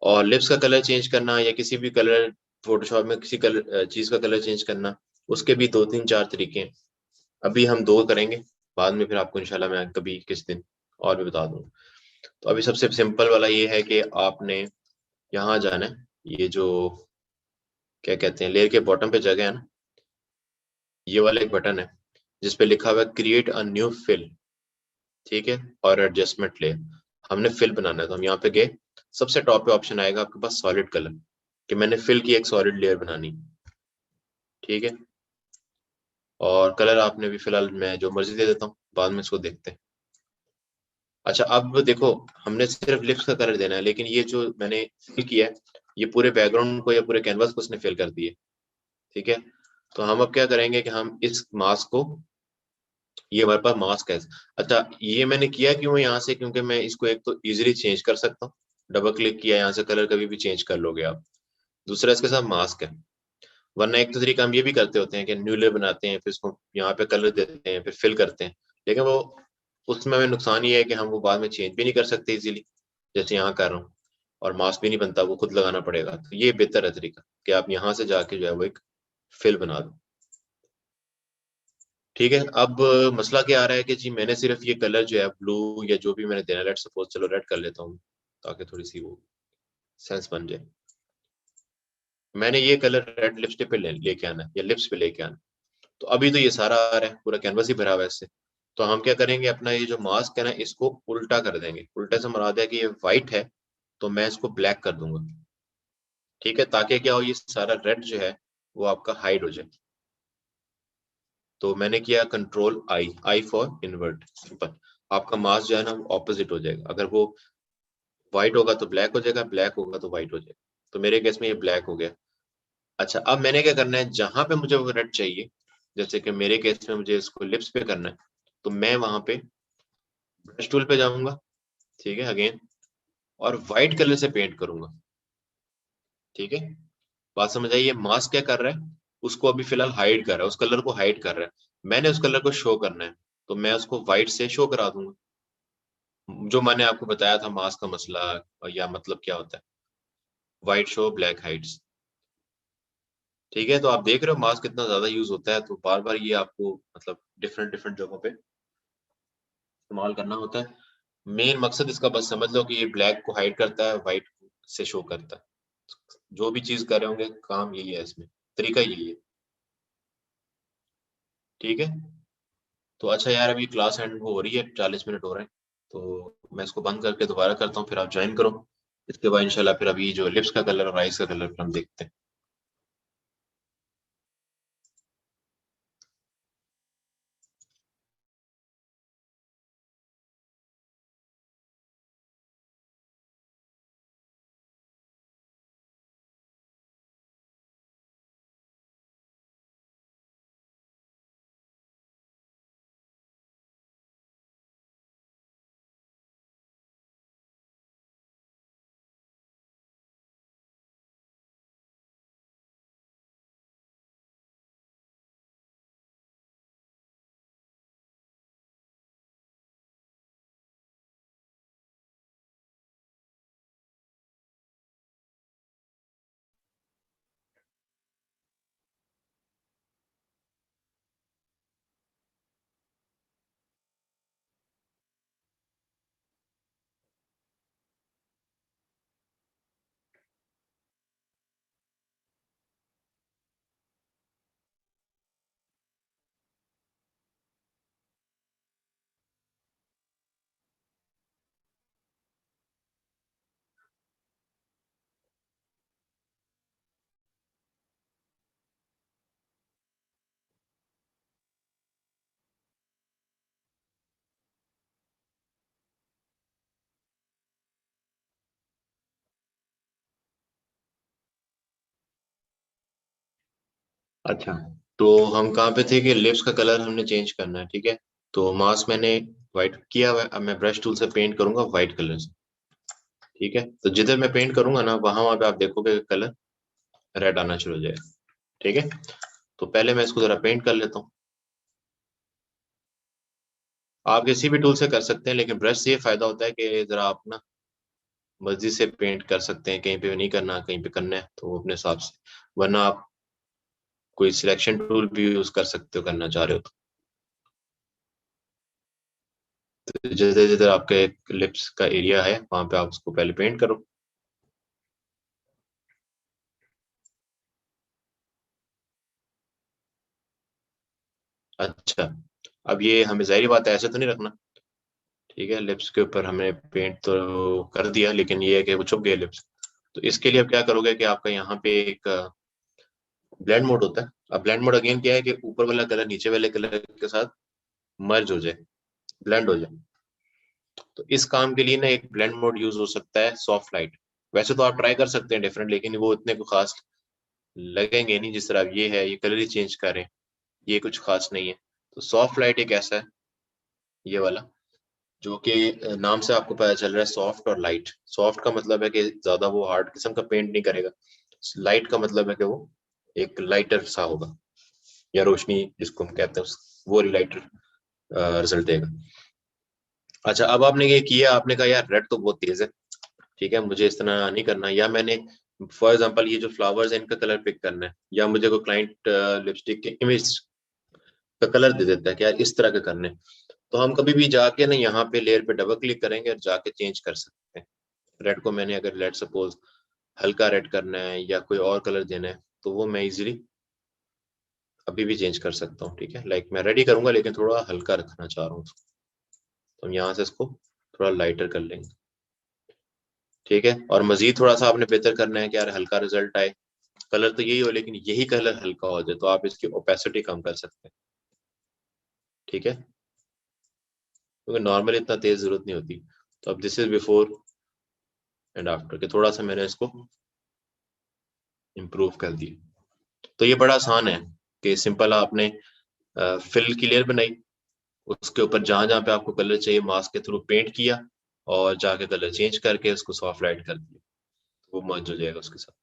S1: और लिप्स का कलर चेंज करना या किसी भी कलर, फोटोशॉप में किसी कलर चीज का कलर चेंज करना, उसके भी 2-3-4 तरीके हैं। अभी हम 2 करेंगे, बाद में फिर आपको इंशाल्लाह मैं कभी किस दिन और भी बता दूंगा। तो अभी सबसे सिंपल वाला ये है कि आपने यहाँ जाना है, ये जो क्या कहते हैं, लेयर के बॉटम पे जगह है ना, ये वाला एक बटन है जिसपे लिखा हुआ है क्रिएट अ न्यू फिल, ठीक है, और एडजस्टमेंट लेयर। हमने फिल बनाना है, तो हम यहाँ पे गए, सबसे टॉप पे ऑप्शन आएगा आपके पास सॉलिड कलर, कि मैंने फिल की एक सॉलिड लेयर बनानी, ठीक है। और कलर आपने भी फिलहाल मैं जो मर्जी दे देता हूँ, बाद में इसको देखते हैं। अच्छा, अब देखो, हमने सिर्फ लिप्स का कलर देना है, लेकिन ये जो मैंने फिल किया है, ये पूरे बैकग्राउंड को या पूरे कैनवास को उसने फिल कर दिया, ठीक है। तो हम अब क्या करेंगे कि हम इस मास्क को, ये हमारे पास मास्क है। अच्छा, ये मैंने किया क्यों यहाँ से, क्योंकि मैं इसको एक तो इजीली चेंज कर सकता हूँ, डबल क्लिक किया यहाँ से कलर कभी भी चेंज कर लोगे आप। दूसरा, इसके साथ मास्क है। वरना एक तो तरीका हम ये भी करते होते हैं कि न्यू लेयर बनाते हैं, फिर इसको यहाँ पे कलर देते हैं, फिर फिल करते हैं, लेकिन वो उसमें हमें नुकसान ये है कि हम वो बाद में चेंज भी नहीं कर सकते इजीली, जैसे यहाँ कर रहा हूँ। और मास्क भी नहीं बनता, वो खुद लगाना पड़ेगा। तो ये बेहतर है तरीका कि आप यहाँ से जाके जो है वो एक फिल बना दो, ठीक है। अब मसला क्या आ रहा है कि जी मैंने सिर्फ ये कलर जो है ब्लू या जो भी मैंने देना, लेट सपोज चलो रेड कर लेता हूँ, ताकि थोड़ी सी वो सेंस बन जाए। मैंने ये कलर रेड लिपस्टिक पे लेके आना है या लिप्स पे लेके आना। तो अभी तो ये सारा आ रहा है, पूरा कैनवस ही भरा हुआ है इससे। तो हम क्या करेंगे, अपना ये जो मास्क है ना, इसको उल्टा कर देंगे। उल्टा से मुराद है कि ये व्हाइट है, तो मैं इसको ब्लैक कर दूंगा, ठीक है, ताकि क्या हो, ये सारा रेड जो है वो आपका हाइड हो जाए। तो मैंने किया control I, I for invert, simple. आपका मास्क जो है ना वो ऑपोजिट हो जाएगा, अगर वो व्हाइट होगा तो ब्लैक हो जाएगा, ब्लैक होगा तो व्हाइट हो जाएगा। तो मेरे केस में ये ब्लैक हो गया। अच्छा, अब मैंने क्या करना है, जहां पे मुझे वो रेड चाहिए, जैसे कि मेरे केस में मुझे इसको लिप्स पे करना है, तो मैं वहां पे ब्रश टूल पे जाऊंगा, ठीक है, अगेन, और व्हाइट कलर से पेंट करूंगा, ठीक है। बात समझ आई? ये मास्क क्या कर रहा है, उसको अभी फिलहाल हाइड कर रहा है, उस कलर को हाइड कर रहा है। मैंने उस कलर को शो करना है, तो मैं उसको व्हाइट से शो करा दूंगा। जो मैंने आपको बताया था मास्क का मसला, या मतलब क्या होता है, व्हाइट शो ब्लैक हाइड्स, ठीक है। तो आप देख रहे हो मास्क कितना ज्यादा यूज होता है, तो बार बार ये आपको मतलब डिफरेंट डिफरेंट जगहों पे इस्तेमाल करना होता है। मेन मकसद इसका बस समझ लो कि ये ब्लैक को हाइड करता है, व्हाइट से शो करता है। जो भी चीज कर रहे होंगे, काम यही है इसमें, तरीका यही है, ठीक है। तो अच्छा यार, अभी क्लास एंड हो रही है, 40 मिनट हो रहे हैं, तो मैं इसको बंद करके दोबारा करता हूँ, फिर आप ज्वाइन करो। इसके बाद इंशाल्लाह फिर अभी जो लिप्स का कलर और आइस का कलर फिर हम देखते हैं। अच्छा, तो हम कहाँ पे थे कि लिप्स का कलर हमने चेंज करना है, ठीक है। तो मास्क मैंने व्हाइट किया हुआ है, अब मैं ब्रश टूल से पेंट करूंगा व्हाइट कलर से। ठीक है, तो जिधर मैं पेंट करूंगा ना, वहां वहां पे आप देखोगे कलर रेड आना शुरू हो जाएगा। ठीक है, तो पहले मैं इसको जरा पेंट कर लेता हूँ। आप किसी भी टूल से कर सकते हैं, लेकिन ब्रश से ये फायदा होता है कि जरा आप ना मर्जी से पेंट कर सकते हैं, कहीं पे नहीं करना कहीं पे करना है तो वो अपने हिसाब से। वरना आप कोई सिलेक्शन टूल भी यूज कर सकते हो करना चाह रहे हो तो जिधर जिधर आपके लिप्स का एरिया है वहां पे आप उसको पहले पेंट करो। अच्छा, अब ये हमें जाहिर बात है ऐसे तो नहीं रखना। ठीक है, लिप्स के ऊपर हमने पेंट तो कर दिया, लेकिन ये है कि वो छुप गए लिप्स। तो इसके लिए अब क्या करोगे कि आपका यहाँ पे एक ब्लेंड मोड होता है। अब ब्लेंड मोड अगेन क्या है कि ऊपर वाला कलर नीचे वाले कलर के साथ मर्ज हो जाए, ब्लेंड हो जाए। तो इस काम के लिए ना एक ब्लेंड मोड यूज हो सकता है, सॉफ्ट लाइट। वैसे तो आप ट्राई कर सकते हैं डिफरेंट, लेकिन वो इतने को खास लगेंगे नहीं। जिस तरह अब ये है, ये कलर ही चेंज करें, ये कुछ खास नहीं है। तो सॉफ्ट लाइट एक ऐसा है, ये वाला, जो कि नाम से आपको पता चल रहा है सॉफ्ट और लाइट। सॉफ्ट का मतलब है कि ज्यादा वो हार्ड किस्म का पेंट नहीं करेगा। लाइट का मतलब है कि वो एक लाइटर सा होगा, या रोशनी जिसको हम कहते हैं वो लाइटर रिजल्ट देगा। अच्छा, अब आपने ये किया, आपने कहा यार रेड तो बहुत तेज है, ठीक है मुझे इस तरह नहीं करना, या मैंने फॉर एग्जांपल ये जो फ्लावर्स है इनका कलर पिक करना है, या मुझे कोई क्लाइंट लिपस्टिक के इमेज का कलर दे देता है कि यार इस तरह के करने। तो हम कभी भी जाके ना यहाँ पे लेयर पे डबल क्लिक करेंगे और जाके चेंज कर सकते हैं। रेड को मैंने अगर लेट सपोज हल्का रेड करना है या कोई और कलर देना है, तो वो मैं इजीली अभी भी चेंज कर सकता हूँ। ठीक है, लाइक मैं रेडी करूंगा लेकिन थोड़ा हल्का रखना चाह रहा हूँ, तो हम यहाँ से इसको थोड़ा लाइटर कर लेंगे। ठीक है, और मजीद थोड़ा सा आपने बेहतर करना है कि यार हल्का रिजल्ट आए, कलर तो यही हो लेकिन यही कलर हल्का हो जाए, तो आप इसकी ओपेसिटी कम कर सकते हैं। ठीक है, क्योंकि नॉर्मल इतना तेज जरूरत नहीं होती। तो अब this is before and after के थोड़ा सा मैंने इसको इम्प्रूव कर दिया। तो ये बड़ा आसान है कि सिंपल आपने फिल की लेयर बनाई, उसके ऊपर जहां जहां पे आपको कलर चाहिए मास्क के थ्रू पेंट किया, और जाके कलर चेंज करके उसको सॉफ्ट लाइट कर दिया, तो वो मर्ज हो जाएगा उसके साथ।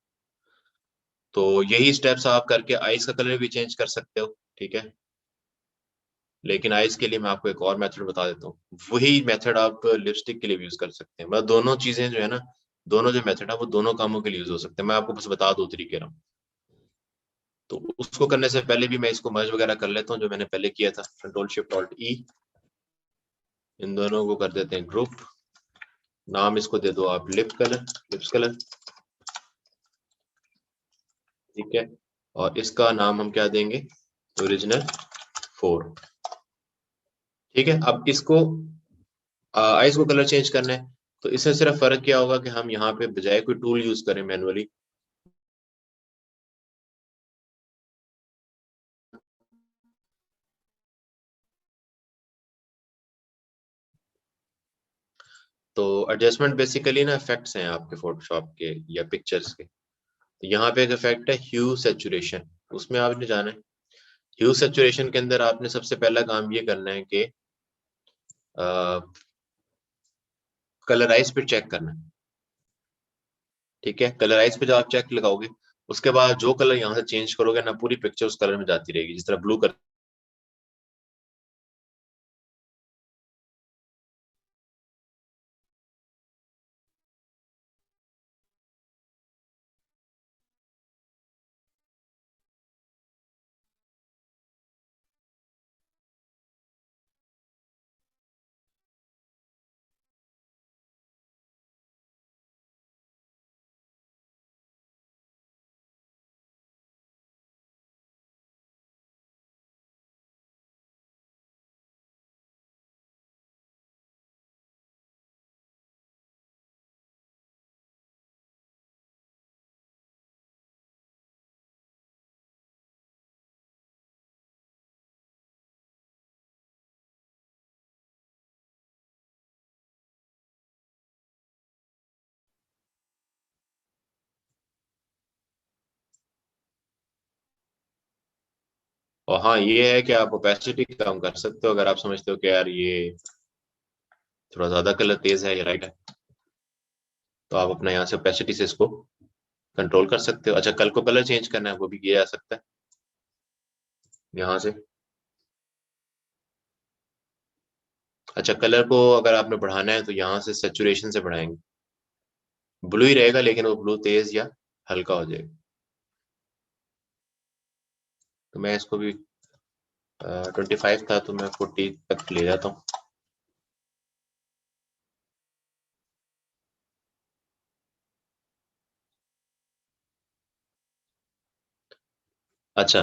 S1: तो यही स्टेप्स आप करके आइस का कलर भी चेंज कर सकते हो। ठीक है, लेकिन आइस के लिए मैं आपको एक और मेथड बता देता हूँ। वही मेथड आप लिपस्टिक के लिए भी यूज कर सकते हैं। मतलब दोनों चीजें जो है ना, दोनों जो मेथड है वो दोनों कामों के लिए यूज हो सकते हैं। मैं आपको बस बता दो तरीके रहा हूँ। तो उसको करने से पहले भी मैं इसको मर्ज वगैरह कर लेता हूँ, जो मैंने पहले किया था। कंट्रोल शिफ्ट ऑल्ट ई, इन दोनों को कर देते हैं ग्रुप। नाम इसको दे दो आप लिप कलर, लिप्स कलर। ठीक है, और इसका नाम हम क्या देंगे, ओरिजिनल 4। ठीक है, अब इसको आइस को कलर चेंज करना है। तो इससे सिर्फ फर्क क्या होगा कि हम यहाँ पे बजाय कोई टूल यूज करें मैनुअली, तो एडजस्टमेंट बेसिकली ना इफेक्ट्स हैं आपके फोटोशॉप के या पिक्चर्स के। तो यहाँ पे एक इफेक्ट है ह्यू सेचुरेशन, उसमें आपने जाना है। ह्यू सेचुरेशन के अंदर आपने सबसे पहला काम ये करना है कि कलराइज पे चेक करना है। ठीक है, कलराइज पे जब आप चेक लगाओगे, उसके बाद जो कलर यहाँ से चेंज करोगे ना, पूरी पिक्चर उस कलर में जाती रहेगी। जिस तरह ब्लू कलर और हाँ ये है कि आप ओपेसिटी कम कर सकते हो अगर आप समझते हो कि यार ये थोड़ा ज्यादा कलर तेज है, ये राइट है, तो आप अपना यहाँ से ओपेसिटी से इसको कंट्रोल कर सकते हो। अच्छा, कल को कलर चेंज करना है वो भी किया जा सकता है यहाँ से। अच्छा, कलर को अगर आपने बढ़ाना है तो यहाँ से सेचुरेशन से बढ़ाएंगे, ब्लू ही रहेगा लेकिन वो ब्लू तेज या हल्का हो जाएगा। तो मैं इसको भी 25 था तो मैं 40 तक ले जाता हूँ। अच्छा,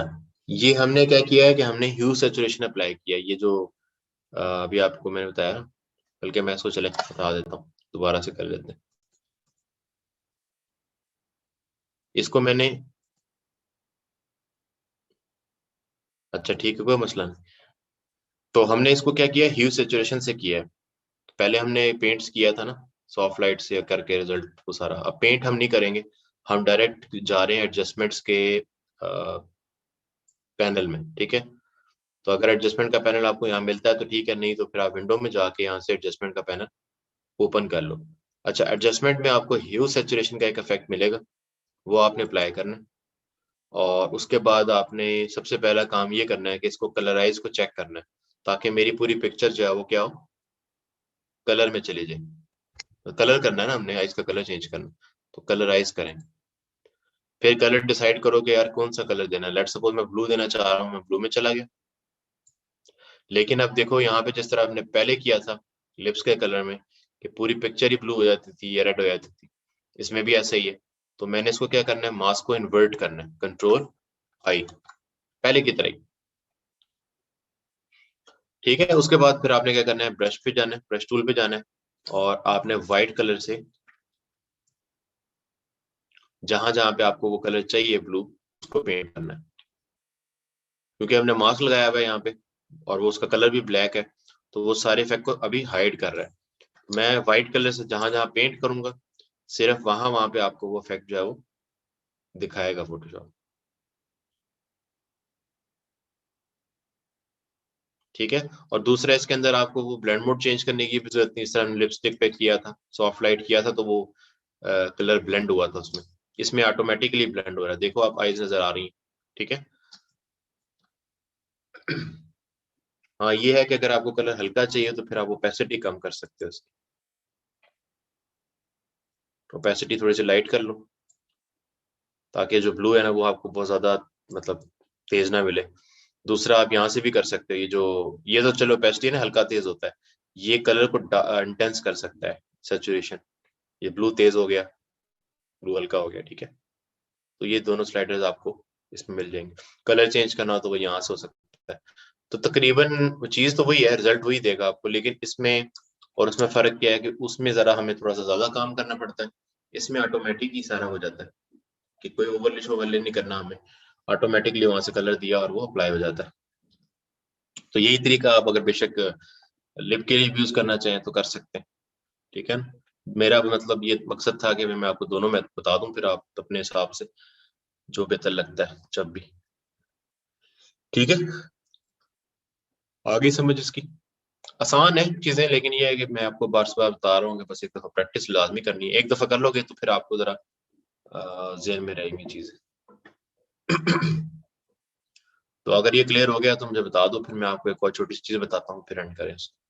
S1: ये हमने क्या किया है कि हमने ह्यू सेचुरेशन अप्लाई किया है। ये जो अभी आपको मैंने बताया ना, बल्कि मैं इसको चले बता देता हूँ, दोबारा से कर लेते हैं इसको मैंने। अच्छा ठीक है, कोई मसला नहीं। तो हमने इसको क्या किया, ह्यू सेचुरेशन से किया है। पहले हमने पेंट्स किया था ना, सॉफ्ट लाइट से करके रिजल्ट वो सारा। अब पेंट हम नहीं करेंगे, हम डायरेक्ट जा रहे हैं एडजस्टमेंट्स के पैनल में, ठीक है। तो अगर एडजस्टमेंट का पैनल आपको यहाँ मिलता है तो ठीक है, नहीं तो फिर आप विंडो में जाके यहाँ से एडजस्टमेंट का पैनल ओपन कर लो। अच्छा, एडजस्टमेंट में आपको ह्यू सेचुरेशन का एक इफेक्ट मिलेगा, वो आपने अप्लाई करना है। और उसके बाद आपने सबसे पहला काम ये करना है कि इसको कलराइज को चेक करना है, ताकि मेरी पूरी पिक्चर जो है वो क्या हो, कलर में चली जाए। तो कलर करना है ना हमने, आइज का कलर चेंज करना, तो कलराइज करें। फिर कलर डिसाइड करो कि यार कौन सा कलर देना है। लेट सपोज मैं ब्लू देना चाह रहा हूँ, मैं ब्लू में चला गया। लेकिन अब देखो यहाँ पे जिस तरह हमने पहले किया था लिप्स के कलर में, कि पूरी पिक्चर ही ब्लू हो जाती थी या रेड हो जाती थी, इसमें भी ऐसा ही है। तो मैंने इसको क्या करना है, मास्क को इन्वर्ट करना है, कंट्रोल आई, पहले की तरह ही। ठीक है, उसके बाद फिर आपने क्या करना है, ब्रश पे जाना है, ब्रश टूल पे जाना है, और आपने व्हाइट कलर से जहां जहां पे आपको वो कलर चाहिए ब्लू, उसको पेंट करना है। क्योंकि हमने मास्क लगाया हुआ है यहाँ पे और वो उसका कलर भी ब्लैक है, तो वो सारे इफेक्ट को अभी हाइड कर रहा है। मैं व्हाइट कलर से जहां जहां पेंट करूंगा, सिर्फ वहां वहां पे आपको वो इफेक्ट जो है वो दिखाएगा फोटोशॉप। ठीक है। और दूसरा, इसके अंदर आपको वो ब्लेंड मोड चेंज करने की भी जरूरत नहीं। इस तरह लिपस्टिक पे किया था, सॉफ्ट लाइट किया था, तो वो कलर ब्लेंड हुआ था उसमें। इसमें ऑटोमेटिकली ब्लेंड हो रहा है, देखो आप आईज नजर आ रही है। ठीक है। हाँ ये है कि अगर आपको कलर हल्का चाहिए तो फिर आप ओपेसिटी कम कर सकते हो इसकी। ओपेसिटी थोड़ी सी लाइट कर लो, ताकि जो ब्लू है ना वो आपको बहुत ज्यादा मतलब तेज ना मिले। दूसरा आप यहाँ से भी कर सकते हो, ये तो चलो ओपेसिटी है ना, हल्का तेज होता है। ये कलर को इंटेंस कर सकता है, सेचुरेशन। ये ब्लू तेज हो गया, ब्लू हल्का हो गया, ठीक है। तो ये दोनों स्लाइडर्स आपको इसमें मिल जाएंगे। कलर चेंज करना हो तो वो यहाँ से हो सकता है। तो तकरीबन चीज तो वही है, रिजल्ट वही देगा आपको, लेकिन इसमें और उसमें फर्क क्या है कि उसमें जरा हमें थोड़ा सा ज्यादा काम करना पड़ता है, इसमें ऑटोमेटिक ही सारा हो जाता है, कि कोई ओवरले शोवरले नहीं करना हमें, ऑटोमेटिकली वहां से कलर दिया और वो अप्लाई हो जाता है। तो यही तरीका आप अगर बेशक लिप के लिए यूज करना चाहें तो कर सकते हैं। ठीक है ना? मेरा मतलब ये मकसद था कि मैं आपको दोनों में बता दूं, फिर आप अपने हिसाब से जो बेहतर लगता है जब भी। ठीक है, आगे समझ इसकी। आसान है चीजें, लेकिन ये है कि मैं आपको बार बार बता रहा हूँ कि बस एक दफा प्रैक्टिस लाजमी करनी है। एक दफा कर लोगे तो फिर आपको जरा जेहन में रहेंगी चीजें। तो अगर ये क्लियर हो गया तो मुझे बता दो, फिर मैं आपको एक और छोटी सी चीज बताता हूँ, फिर एंड करें इसको।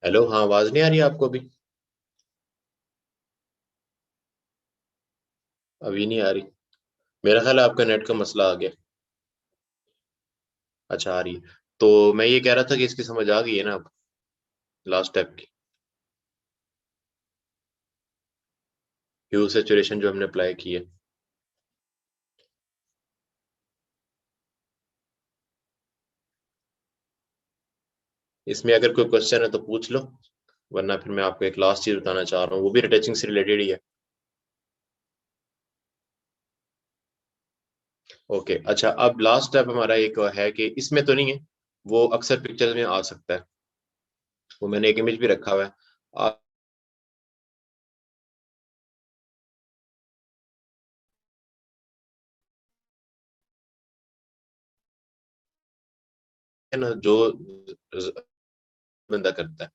S1: हेलो, हाँ आवाज नहीं आ रही है आपको अभी? अभी नहीं आ रही? मेरा ख्याल है आपका नेट का मसला आ गया। अच्छा, आ रही है। तो मैं ये कह रहा था कि इसकी समझ आ गई है ना अब, लास्ट स्टेप की। ह्यू सैचुरेशन जो हमने अप्लाई की है। इसमें अगर कोई क्वेश्चन है तो पूछ लो, वरना फिर मैं आपको एक लास्ट चीज बताना चाह रहा हूँ, वो भी रिटचिंग से रिलेटेड ही है। ओके अच्छा, अब लास्ट स्टेप हमारा एक है कि इसमें तो नहीं है, वो अक्सर पिक्चर्स में आ सकता है, वो मैंने एक इमेज भी रखा हुआ है। आप है ना, जो बंदा करता है,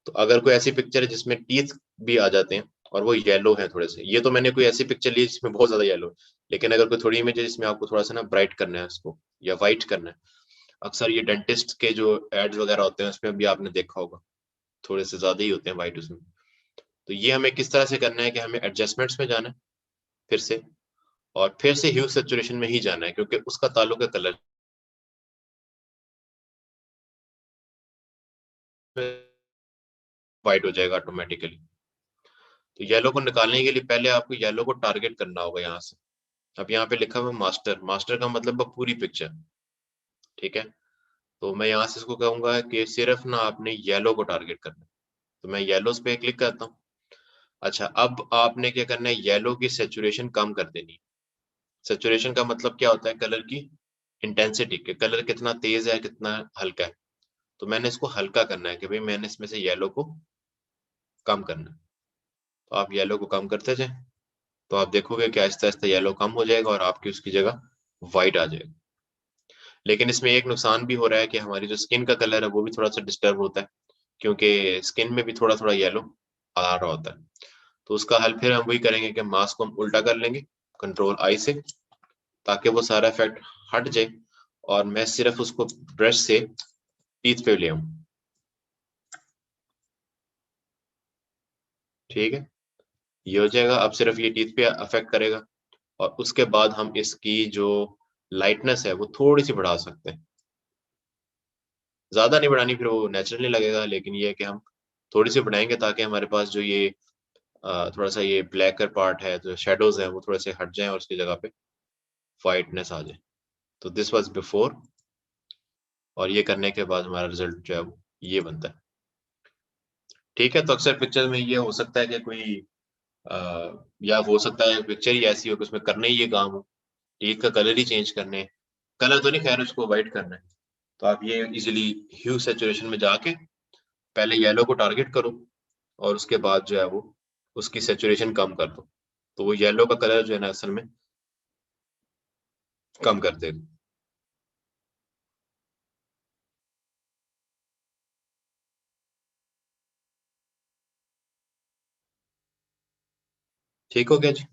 S1: तो अगर कोई ऐसी पिक्चर है जिसमें टीथ भी आ जाते हैं और वो येलो है थोड़े से, ये तो मैंने कोई ऐसी पिक्चर ली जिसमें बहुत ज्यादा येलो है, लेकिन अगर कोई थोड़ी इमेज है जिसमें आपको थोड़ा सा ना ब्राइट करना है उसको या वाइट करना है, अक्सर ये डेंटिस्ट के जो एड्स वगैरह होते हैं उसमें भी आपने देखा होगा, थोड़े से ज्यादा ही होते हैं वाइट उसमें। तो ये हमें किस तरह से करना है कि हमें एडजस्टमेंट्स में जाना है फिर से, और फिर से ह्यू सैचुरेशन में ही जाना है, क्योंकि उसका ताल्लुक है कलर वाइट हो जाएगा ऑटोमेटिकली। तो येलो को निकालने के लिए पहले आपको येलो को टारगेट करना होगा यहाँ से। अब यहाँ पे लिखा हुआ मास्टर, मास्टर का मतलब है पूरी पिक्चर, ठीक है। तो मैं यहाँ से इसको कहूंगा कि सिर्फ ना आपने येलो को टारगेट करना है, तो मैं येलोस पे क्लिक करता हूँ। अच्छा, अब आपने क्या करना है, येलो की सेचुरेशन कम कर देनी है। सेचुरेशन का मतलब क्या होता है, कलर की इंटेंसिटी के, कलर कितना तेज है कितना हल्का है। तो मैंने इसको हल्का करना है कि भाई मैंने इसमें से येलो को कम करना है। तो आप येलो को कम करते जाए, तो आप देखोगे कि आहिस्ता आहिस्ता येलो कम हो जाएगा और आपकी उसकी जगह व्हाइट आ जाएगा। लेकिन इसमें एक नुकसान भी हो रहा है कि हमारी जो स्किन का कलर है वो भी थोड़ा सा डिस्टर्ब होता है, क्योंकि स्किन में भी थोड़ा थोड़ा येलो आ रहा होता है। तो उसका हल फिर हम वही करेंगे कि मास्क को हम उल्टा कर लेंगे कंट्रोल आई से, ताकि वो सारा इफेक्ट हट जाए, और मैं सिर्फ उसको ब्रश से टीथ पे ले आऊं। ठीक है, ये हो जाएगा। अब सिर्फ ये टीथ पे अफेक्ट करेगा, और उसके बाद हम इसकी जो लाइटनेस है वो थोड़ी सी बढ़ा सकते हैं। ज्यादा नहीं बढ़ानी, फिर वो नेचुरल नहीं लगेगा, लेकिन ये है कि हम थोड़ी सी बढ़ाएंगे ताकि हमारे पास जो ये थोड़ा सा ये ब्लैकर पार्ट है, जो शेडोज है वो थोड़े से हट जाएं और उसकी जगह पे वाइटनेस आ जाए। तो दिस वाज बिफोर, और ये करने के बाद हमारा रिजल्ट जो है वो ये बनता है। ठीक है, तो अक्सर पिक्चर में ये हो सकता है कि कोई या हो सकता है पिक्चर ही ऐसी हो कि उसमें करने ही ये काम हो, टीथ का कलर ही चेंज करने, कलर तो नहीं खैर, उसको वाइट करना है। तो आप ये इजीली ह्यू सैचुरेशन में जाके पहले येलो को टारगेट करो, और उसके बाद जो है वो उसकी सैचुरेशन कम कर दो, तो वो येलो का कलर जो है ना असल में कम कर देगा। ठीक हो गया जी।